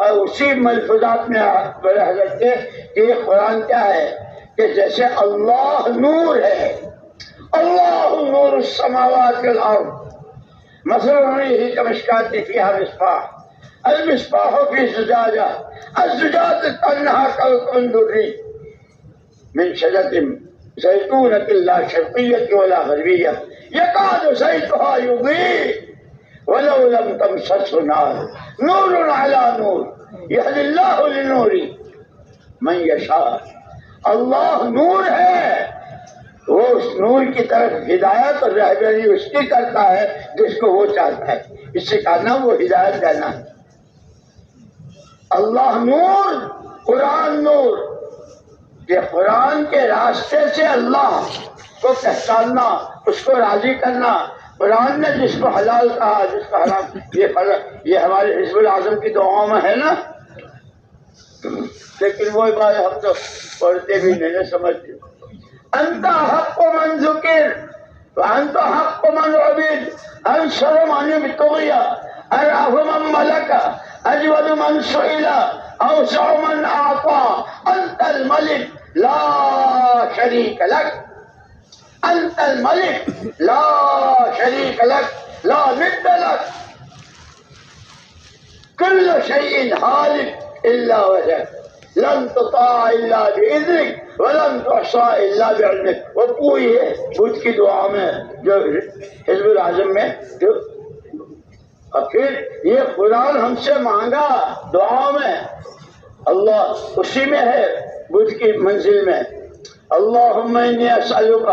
اور اسی ملفوظات میں بڑے حضرت کے کہ یہ قرآن کیا ہے کہ جیسے اللہ نور ہے، اللہ نور السماوات والارض، مثل نوره كمشكاة فيها مصباح، المصباح في زجاجة، الزجاجة كأنها كوكب دري من شجرة زيتونة لا شرقية ولا غربية يكاد زيتها يضيء ولو لم تمسسه نار نور على نور يهدي الله لنوره من يشاء۔ اللہ نور ہے، وہ اس نور کی طرف ہدایت اور رہبری اس کی کرتا ہے جس کو وہ چاہتا ہے، اس سے کہنا وہ ہدایت دینا ہے۔ اللہ نور، قرآن نور، کہ قرآن کے راستے سے اللہ کو پہچاننا، اس کو راضی کرنا۔ قرآن نے جس کو حلال کہا، جس کو حرام، یہ ہمارے حزب الاعظم کی دعاؤں میں ہے نا، لیکن وہ بات ہم تو پڑھتے بھی نہیں سمجھتے۔ انت حق من ذکر وانت حق من عبد، انصر من ابتغی، ارحم من ملک، اجود من سئل، اوسع من اعطى، انت الملك لا شریک لک، انت الملك لا شریک لک لا ند لک، كل شيء هالك الا وجهك، لن تطاع الا باذنك ولن تحصى الا بعلمك۔ وہ پوری ہے بدھ کی دعا میں جو حزب الاعظم میں جو، اور پھر یہ قرآن ہم سے مانگا دعا میں، اللہ اسی میں ہے بدھ کی منزل میں۔ اللہم انی اسألک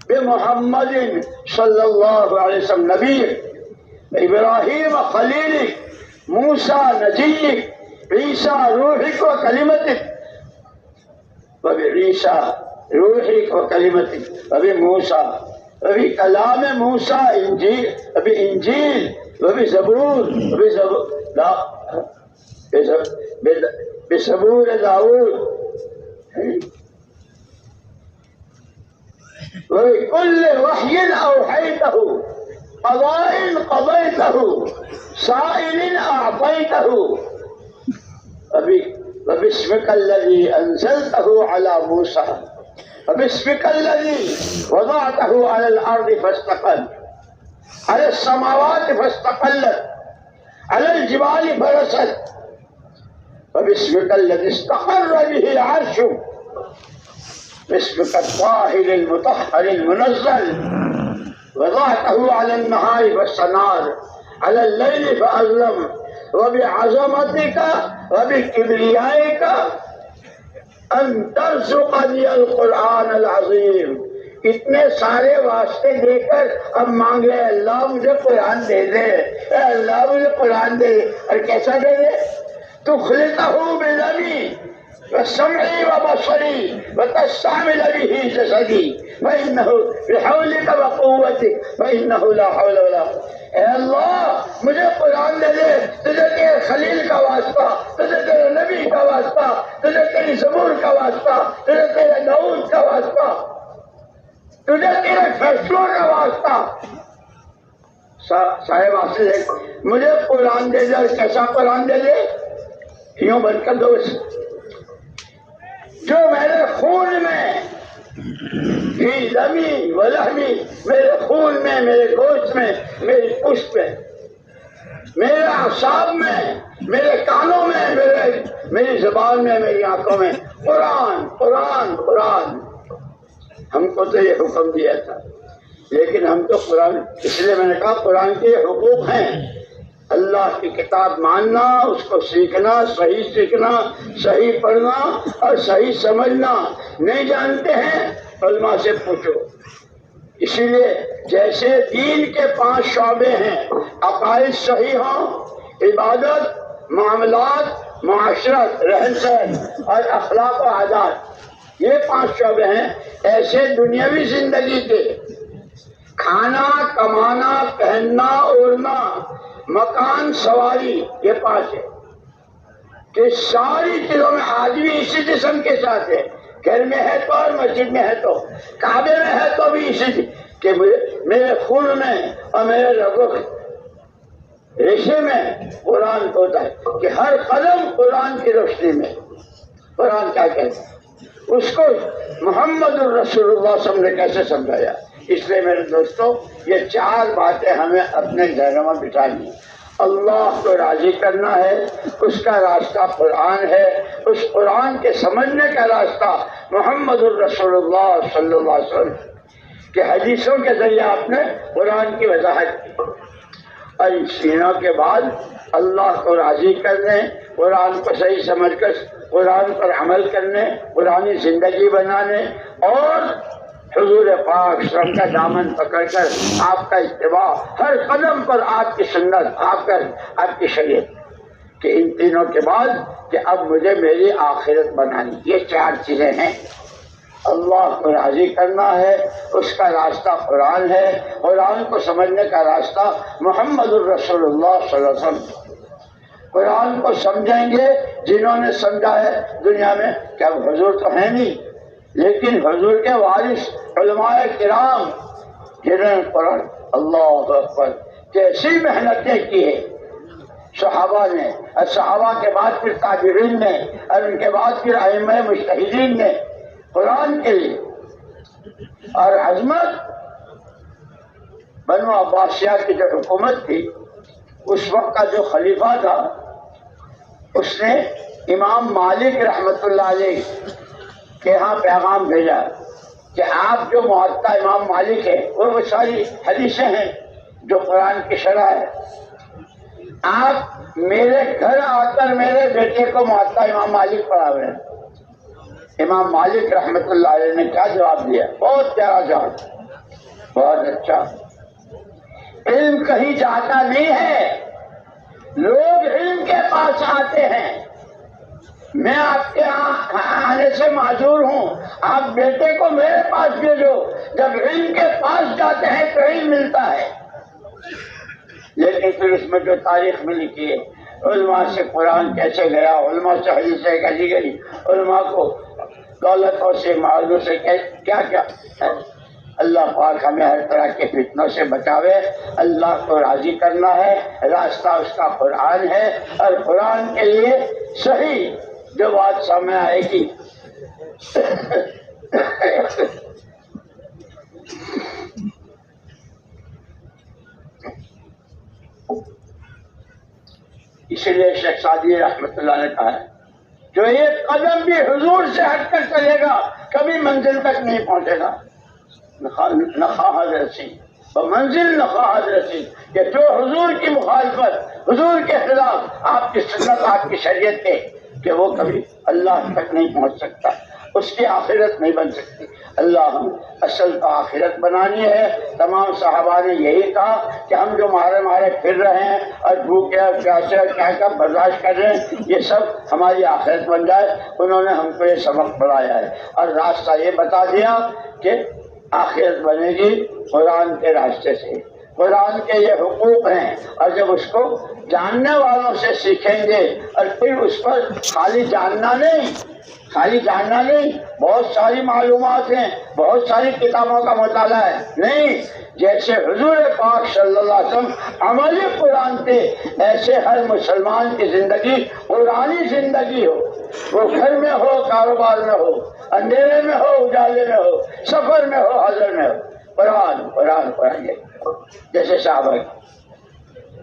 بمحمد صلی اللہ علیہ وسلم نبیک، ابراہیم خلیلک، موسیٰ نجیک، عیسیٰ روحک و کلمتک، وبعیسیٰ روحک و کلمتک، وبموسیٰ، وبکلام موسیٰ انجیل، وبانجیل، وبزبور، بزبور داؤد، وبكل وحی اوحیتہ، قضاء قضیتہ، سائل اعطیتہ، وباسمك الذي أنزلته على موسى، وباسمك الذي وضعته على الأرض فاستقل، على السماوات فاستقلت، على الجبال فرست، وباسمك الذي استقر به عرشك، باسمك الطاهر المطهر المنزل، وضعته على النهار فاستنار، على الليل فأظلم، وبعظمتك وبكبريائك ان ترزقني القرآن العظیم۔ اتنے سارے واسطے دے کر اب مانگے اللہ مجھے قرآن دے دے، اے اللہ مجھے قرآن دے، اور کیسا دے دے؟ تخلقہ بدمی، وسمعي وبصري وتستعمل به جسدي فإنه بحولك وقوتك فإنه لا حول ولا قوة. اے اللہ مجھے قرآن دے دے، تجھے تیرے خلیل کا واسطہ، تجھے تیرے نبی کا واسطہ، تجھے تیری زبور کا واسطہ، تجھے تیرے داؤد کا واسطہ، تجھے تیرے فیصلوں کا واسطہ. صاحب حاصل ہے مجھے قرآن دے دے. اور کیسا قرآن دے دے؟ یوں بن کر دوست جو میرے خون میں فی دمی و لحمی، میرے خون میں، میرے گوشت میں، میری پشت میں، میرے اعصاب میں، میرے کانوں میں، میری زبان میں، میری آنکھوں میں قرآن قرآن قرآن. ہم کو تو یہ حکم دیا تھا، لیکن ہم تو قرآن، اس لیے میں نے کہا قرآن کے حقوق ہیں. اللہ کی کتاب ماننا، اس کو سیکھنا، صحیح پڑھنا اور صحیح سمجھنا. نہیں جانتے ہیں علماء سے پوچھو. اسی لیے جیسے دین کے 5 شعبے ہیں، عقائد صحیح ہوں، عبادت، معاملات، معاشرت، رہن سہن اور اخلاق و عادات، یہ 5 شعبے ہیں. ایسے دنیاوی زندگی کے کھانا، کمانا، پہننا، اوڑھنا، مکان، سواری، یہ 5 ہے کہ ساری چیزوں میں آدمی اسی جسم کے ساتھ ہے. گھر میں ہے تو اور مسجد میں ہے تو، کعبے میں ہے تو بھی اسی کہ میرے خون میں اور میرے رگوں ریشے میں قرآن ہوتا ہے کہ ہر قدم قرآن کی روشنی میں. قرآن کیا کہتا ہے، اس کو محمد الرسول اللہ صلی اللہ علیہ وسلم نے کیسے سمجھایا. اس لیے میرے دوستوں یہ 4 باتیں ہمیں اپنے ذہنوں میں بٹھانی ہیں. اللہ کو راضی کرنا ہے، اس کا راستہ قرآن ہے، اس قرآن کے سمجھنے کا راستہ محمد الرسول اللہ صلی اللہ علیہ وسلم کے حدیثوں کے ذریعے آپ نے قرآن کی وضاحت کی. اور ان تینوں کے بعد اللہ کو راضی کرنے، قرآن کو صحیح سمجھ کر قرآن پر عمل کرنے، قرآنی زندگی بنانے، اور حضور پاک صلی اللہ علیہ وسلم کا دامن پکڑ کر آپ کا اتباع، ہر قدم پر آپ کی سنت، آپ کی شریعت. کہ ان تینوں کے بعد کہ اب مجھے میری آخرت بنانی. یہ 4 چیزیں ہیں. اللہ کو راضی کرنا ہے، اس کا راستہ قرآن ہے، قرآن کو سمجھنے کا راستہ محمد الرسول اللہ صلی اللہ علیہ وسلم. قرآن کو سمجھیں گے جنہوں نے سمجھا ہے دنیا میں. کیا حضور تو ہیں نہیں، لیکن حضور کے وارث علماء کرام جنہوں نے قرآن، اللہ اکبر، کیسی محنتیں کی ہیں صحابہ نے، اور صحابہ کے بعد پھر تابعین نے، اور ان کے بعد پھر ائمہ مجتہدین نے قرآن کے لیے. اور عظمت بنو عباسیہ کی جو حکومت تھی، اس وقت کا جو خلیفہ تھا، اس نے امام مالک رحمۃ اللہ علیہ کے ہاں پیغام بھیجا کہ آپ جو معطا امام مالک ہے، وہ ساری حدیثیں ہیں جو قرآن کی شرح ہے، آپ میرے گھر آ کر میرے بیٹے کو معطا امام مالک پڑھاوے. امام مالک رحمۃ اللہ علیہ نے کیا جواب دیا؟ بہت پیارا جواب، بہت اچھا. علم کہیں جاتا نہیں ہے، لوگ علم کے پاس آتے ہیں. میں آپ کے آنے سے معذور ہوں، آپ بیٹے کو میرے پاس بھیجو. جب علم کے پاس جاتے ہیں تو علم ملتا ہے. لیکن پھر اس میں جو تاریخ میں لکھی ہے، علماء سے قرآن کیسے گیا، علماء سے حدیثیں کیسی گئی، علماء کو دولتوں سے، معاوضوں سے کیا کیا. اللہ پاک ہمیں ہر طرح کے فتنوں سے بچاوے. اللہ کو راضی کرنا ہے، راستہ اس کا قرآن ہے، اور قرآن کے لیے صحیح جو بات سامنے آئے گی اسی لیے شیخ سعدی رحمۃ اللہ نے کہا ہے جو ایک قدم بھی حضور سے ہٹ کر چلے گا کبھی منزل تک نہیں پہنچے گا. نخواہد رسی منزل نخواہد رسی، کہ جو حضور کی مخالفت، حضور کے خلاف، آپ کی سنت، آپ کی شریعت کے، کہ وہ کبھی اللہ تک نہیں پہنچ سکتا، اس کی آخرت نہیں بن سکتی. اللہ اصل تو آخرت بنانی ہے. تمام صحابہ نے یہی کہا کہ ہم جو مارے پھر رہے ہیں اور بھوکے اور پیاسے اور کیا برداشت کر رہے ہیں، یہ سب ہماری آخرت بن جائے. انہوں نے ہم کو یہ سبق پڑھایا ہے اور راستہ یہ بتا دیا کہ آخرت بنے گی قرآن کے راستے سے. قرآن کے یہ حقوق ہیں اور جب اس کو جاننے والوں سے سیکھیں گے اور پھر اس پر خالی جاننا نہیں، بہت ساری معلومات ہیں، بہت ساری کتابوں کا مطالعہ ہے نہیں. جیسے حضور پاک صلی اللہ علیہ وسلم عملی قرآن تھے، ایسے ہر مسلمان کی زندگی قرآنی زندگی ہو. وہ گھر میں ہو، کاروبار میں ہو، اندھیرے میں ہو، اجالے میں ہو، سفر میں ہو، حضر میں ہو، قرآن. جیسے صحابہ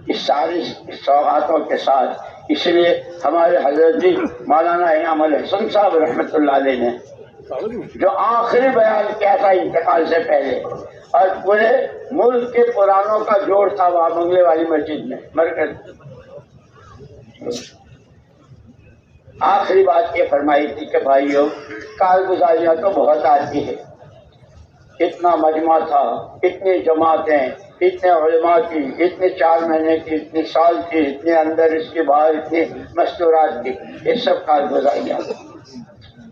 اس ساری سوغاتوں کے ساتھ. اس لیے ہمارے حضرت جی مولانا انعام الحسن صاحب رحمۃ اللہ علیہ نے جو آخری بیان کیا تھا انتقال سے پہلے، اور پورے ملک کے قرآنوں کا جوڑ تھا وہاں بنگلے والی مسجد میں مرکز. آخری بات یہ فرمائی تھی کہ بھائیو، کارگزاریاں تو بہت آتی ہے. اتنا مجمع تھا، اتنی جماعتیں، اتنے علماء کی، اتنے 4 مہینے کی، اتنے سال کی، اتنے اندر اس کے باہر اتنے مستورات کی، یہ سب کارگزاریاں.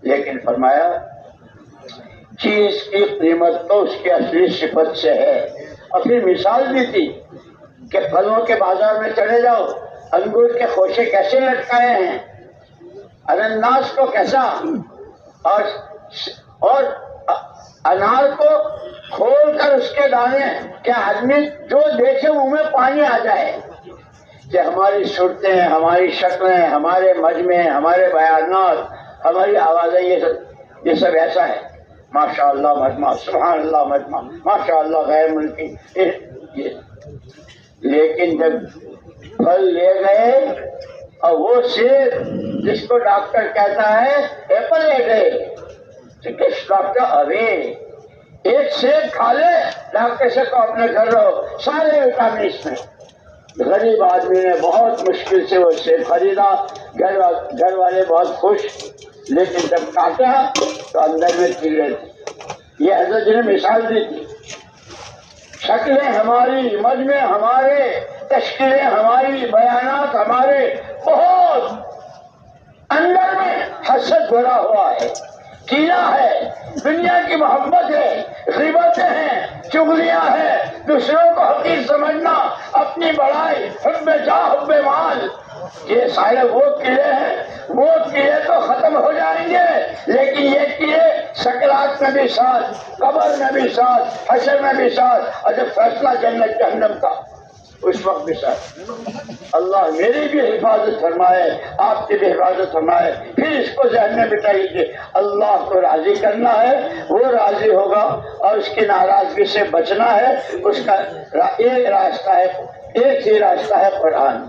لیکن فرمایا چیز کی قیمت تو اس کی اصلی صفت سے ہے. اور پھر مثال بھی تھی کہ پھلوں کے بازار میں چلے جاؤ، انگور کے خوشے کیسے لٹکائے ہیں، انناس کو کیسا، اور انار کو کھول کر اس کے دانے، کیا آدمی جو دیکھے منہ میں پانی آ جائے. کہ ہماری صورتیں، ہماری شکلیں، ہمارے مجمع، ہمارے بیانات، ہماری آوازیں، یہ سب ایسا ہے. ماشاء اللہ مجمع، سبحان اللہ مجمع، ماشاء اللہ غیر ملکی. لیکن جب پھل لے گئے اور وہ سیب جس کو ڈاکٹر کہتا ہے ایپل لے گئے، ڈاکٹر ابھی ایک سیب کھا لے، ڈاکٹر سے کو اپنے گھر رہو، سارے وٹامنس میں. غریب آدمی نے بہت مشکل سے وہ سیب خریدا، گھر والے بہت خوش. لیکن جب کاٹا تو اندر میں کیڑے تھے. یہ حضرت جی نے مثال دی تھی. شکلیں ہماری، مجمع ہمارے، تشکیلیں ہماری، بیانات ہمارے، بہت اندر میں حسد بھرا ہوا ہے، کینہ ہے، دنیا کی محبت ہے، غیبتیں ہیں، چغلیاں ہیں، دوسروں کو حقیر سمجھنا، اپنی بڑائی، حب جاہ، حب مال. یہ سارے وہ کیڑے ہیں. وہ کیڑے تو ختم ہو جائیں گے، لیکن یہ کیڑے سکرات میں بھی ساتھ، قبر میں بھی ساتھ، حشر میں بھی ساتھ، اور جب فیصلہ جنت جہنم کا اس وقت بھی ساتھ. اللہ میری بھی حفاظت فرمائے، آپ کی بھی حفاظت فرمائے. پھر اس کو ذہن میں بٹھائیے کہ اللہ کو راضی کرنا ہے، وہ راضی ہوگا، اور اس کی ناراضگی سے بچنا ہے. اس کا ایک راستہ ہے، ایک ہی راستہ ہے قرآن.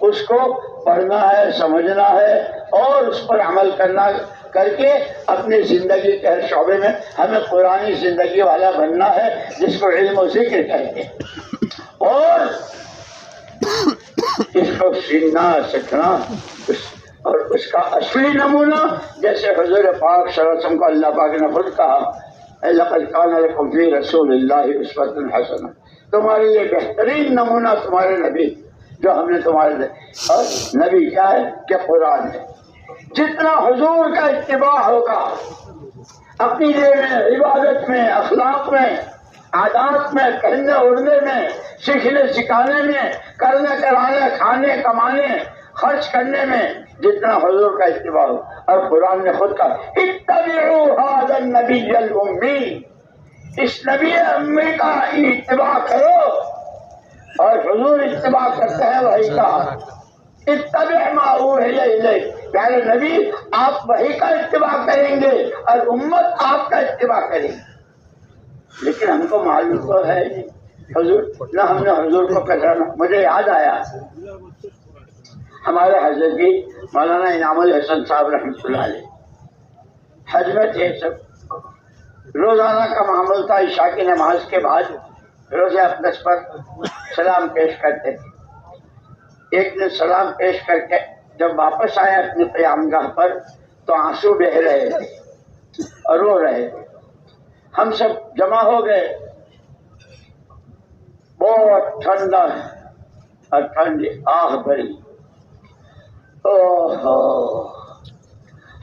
اس کو پڑھنا ہے، سمجھنا ہے اور اس پر عمل کرنا، کر کے اپنی زندگی کے ہر شعبے میں ہمیں قرآنی زندگی والا بننا ہے، جس کو علم و ذکر کہتے ہیں. اور اس کو سیکھنا، سیکھنا، اور اس کا اصلی نمونہ جیسے حضور پاک صلی اللہ علیہ وسلم کو اللہ پاک نے خود کہا، لَقَدْ كَانَ لَكُمْ فِي رَسُولِ اللَّهِ أُسْوَةٌ حَسَنَةٌ. تمہارے لیے بہترین نمونہ تمہارے نبی جو ہم نے تمہارے لیے. اور نبی کیا ہے کہ قرآن ہے. جتنا حضور کا اتباع ہوگا عقیدے میں، عبادت میں، اخلاق میں، عادات میں، کہنے اڑنے میں، سیکھنے سکھانے میں، کرنے کرانے، کھانے کمانے، خرچ کرنے میں، جتنا حضور کا اتباع ہو. اور قرآن نے خود کہا اتبعوا هذا النبی الامی، اس نبی امی کا اتباع کرو. اور حضور اتباع کرتے ہیں وحی کا. اتبع ما اوحی الیک، پیارے نبی آپ وحی کا اتباع کریں گے اور امت آپ کا اتباع کریں گے. لیکن ہم کو معلوم تو ہے نہیں حضور، نہ ہم نے حضور کو پہچانا. مجھے یاد آیا ہمارے حضرت جی مولانا انعام الحسن صاحب رحمۃ اللہ علیہ حج میں تھے. سب روزانہ کا معمول تھا، عشاء کی نماز کے بعد روزہ اقدس پر سلام پیش کرتے تھے. ایک دن سلام پیش کر کے جب واپس آئے اپنی قیام گاہ پر تو آنسو بہہ رہے تھے اور رو رہے تھے. ہم سب جمع ہو گئے، بہت ٹھنڈا ہے اور ٹھنڈی آہ بھری۔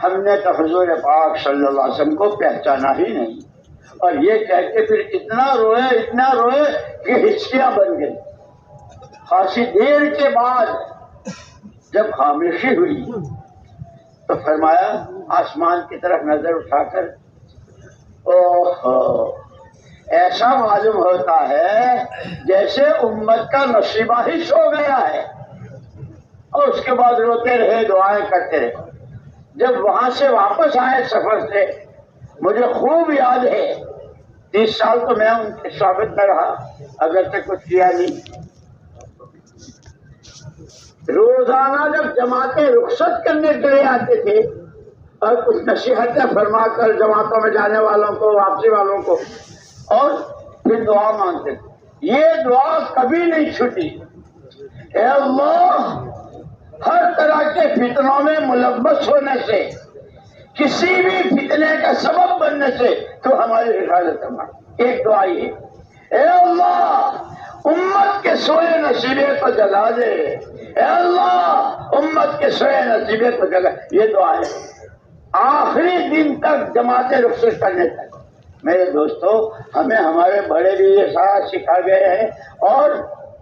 ہم نے تو حضور پاک صلی اللہ علیہ وسلم کو پہچانا ہی نہیں، اور یہ کہہ کے پھر اتنا روئے کہ ہچکیاں بن گئی۔ خاصی دیر کے بعد جب خاموشی ہوئی تو فرمایا آسمان کی طرف نظر اٹھا کر، ایسا معلوم ہوتا ہے جیسے امت کا نصیبہ ہی سو گیا ہے۔ اور اس کے بعد روتے رہے، دعائیں کرتے رہے۔ جب وہاں سے واپس آئے سفر سے، مجھے خوب یاد ہے، 30 سال تو میں ان کے صحبت میں رہا، اگر سے کچھ کیا نہیں۔ روزانہ جب جماعتیں رخصت کرنے کے لیے آتے تھے اور کچھ نصیحتیں فرما کر جماعتوں میں جانے والوں کو، واپسی والوں کو، اور پھر دعا مانگتے تھے۔ یہ دعا کبھی نہیں چھوٹی، اے اللہ ہر طرح کے فتنوں میں ملوث ہونے سے، کسی بھی فتنے کا سبب بننے سے تو ہماری حفاظت فرما۔ ایک دعا یہ، اے اللہ امت کے سوئے نصیبے کو جگا دے، اے اللہ امت کے سوئے نصیبے کو جگا۔ یہ دعا ہے آخری دن تک جماعتیں رخصت کرنے تک۔ میرے دوستو، ہمیں ہمارے بڑے بھی یہ سارا سکھا گئے ہیں اور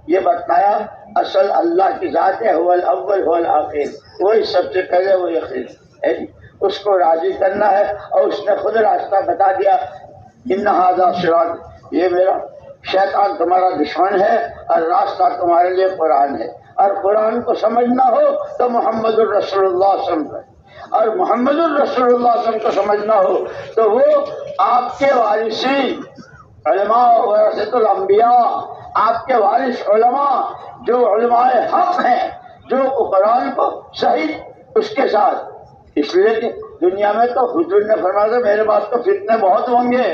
یہ بتایا اصل اللہ کی ذات ہے، هو الاول هو الاخر، وہی سب سے پہلے وہی آخر ہے۔ اس کو راضی کرنا ہے، اور اس نے خود راستہ بتا دیا، ان ھذا صراط، یہ میرا شیطان تمہارا دشمن ہے اور راستہ تمہارے لیے قرآن ہے، اور قرآن کو سمجھنا ہو تو محمد الرسول اللہ صلی اللہ علیہ وسلم، اور محمد الرسول اللہ صلی اللہ علیہ وسلم کو سمجھنا ہو تو وہ آپ کے وارثین علماء ورثۃ الانبیاء، آپ کے وارث علماء جو علماء حق ہیں، جو قرآن کو صحیح اس کے ساتھ، اس لیے کہ دنیا میں تو حضور نے فرمایا تھا میرے پاس تو فتنے بہت ہوں گے،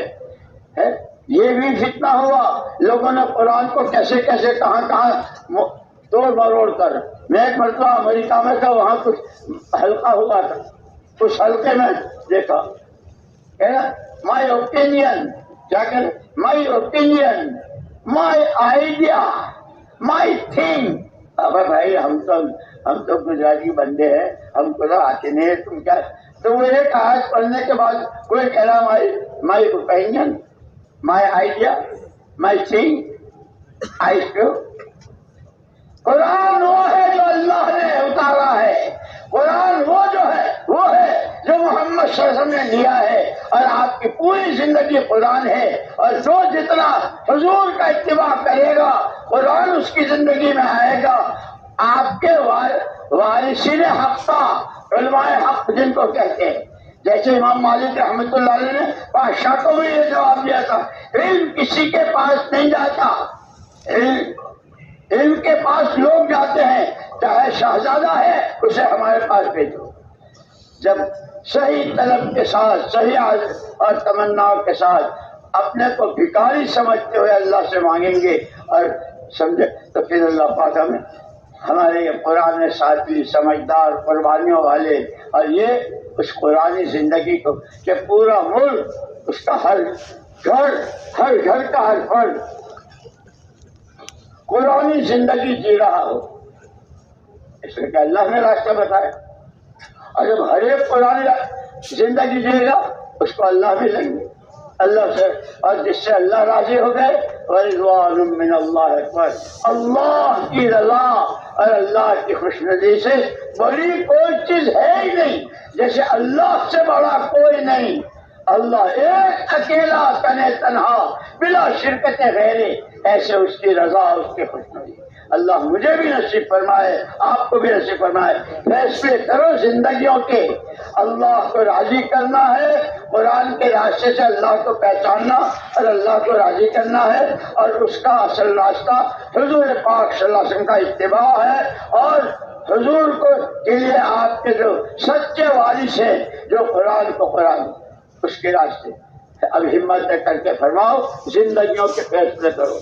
یہ بھی فتنہ ہوا، لوگوں نے قرآن کو کیسے کیسے کہاں توڑ مروڑ کر۔ میں ایک مرتبہ امریکہ میں تھا، وہاں کچھ حلقہ ہوا تھا، اس حلقے میں دیکھا مائی اوپینین، کیا کہ مائی opinion, my idea, my thing. اب بھائی ہم تو گجراتی بندے ہیں، ہم کو تو آتے نہیں ہے، تم کیا؟ تو وہ ایک آیت پڑھنے کے بعد کوئی کہہ رہا my opinion, my idea, my thing, I view. Quran وہ ہے جو اللہ نے اتارا ہے، قرآن وہ ہے جو محمد صلی اللہ علیہ وسلم نے لیا ہے، اور آپ کی پوری زندگی قرآن ہے، اور جو جتنا حضور کا اتباع کرے گا قرآن اس کی زندگی میں آئے گا۔ آپ کے وارثین حق کا، علماء حق جن کو کہتے ہیں، جیسے امام مالک رحمۃ اللہ علیہ نے بادشاہ کو بھی یہ جواب دیا تھا، علم کسی کے پاس نہیں جاتا، علم کے پاس لوگ جاتے ہیں، چاہے شہزادہ ہے اسے ہمارے پاس بھیجو۔ جب صحیح طلب کے ساتھ، صحیح اور تمنا کے ساتھ اپنے کو بھکاری سمجھتے ہوئے اللہ سے مانگیں گے اور سمجھے تو پھر اللہ پاک ہمیں ہمارے یہ قرآن ساتھی، سمجھدار، قربانیوں والے، اور یہ اس قرآنی زندگی کو کہ پورا ملک، اس کا ہر گھر کا ہر فرد قرآنی زندگی جی رہا ہو، اس لیے کہ اللہ نے راستہ بتایا، اور جب ہر ایک قرآن زندگی جیے گا اس کو اللہ ملیں گے، اللہ سے، اور جس سے اللہ راضی ہو گئے، وَرِضْوَانٌ مِّنَ اللَّهِ اکبر، اللہ کی رضا اور اللہ کی خوشنودی سے بڑی کوئی چیز ہے ہی نہیں، جیسے اللہ سے بڑا کوئی نہیں، اللہ ایک اکیلا تنہا تنہا بلا شرکت غیرے، ایسے اس کی رضا، اس کی خوشنودی۔ اللہ مجھے بھی نصیب فرمائے، آپ کو بھی نصیب فرمائے۔ فیصلے کرو زندگیوں کے، اللہ کو راضی کرنا ہے، قرآن کے راستے سے اللہ کو پہچاننا اور اللہ کو راضی کرنا ہے، اور اس کا اصل راستہ حضور پاک صلی اللہ علیہ وسلم کا اتباع ہے، اور حضور کو کے لیے آپ کے جو سچے وارث ہیں، جو قرآن کو قرآن اس کے راستے۔ اب ہمت کر کے فرماؤ، زندگیوں کے فیصلے کرو۔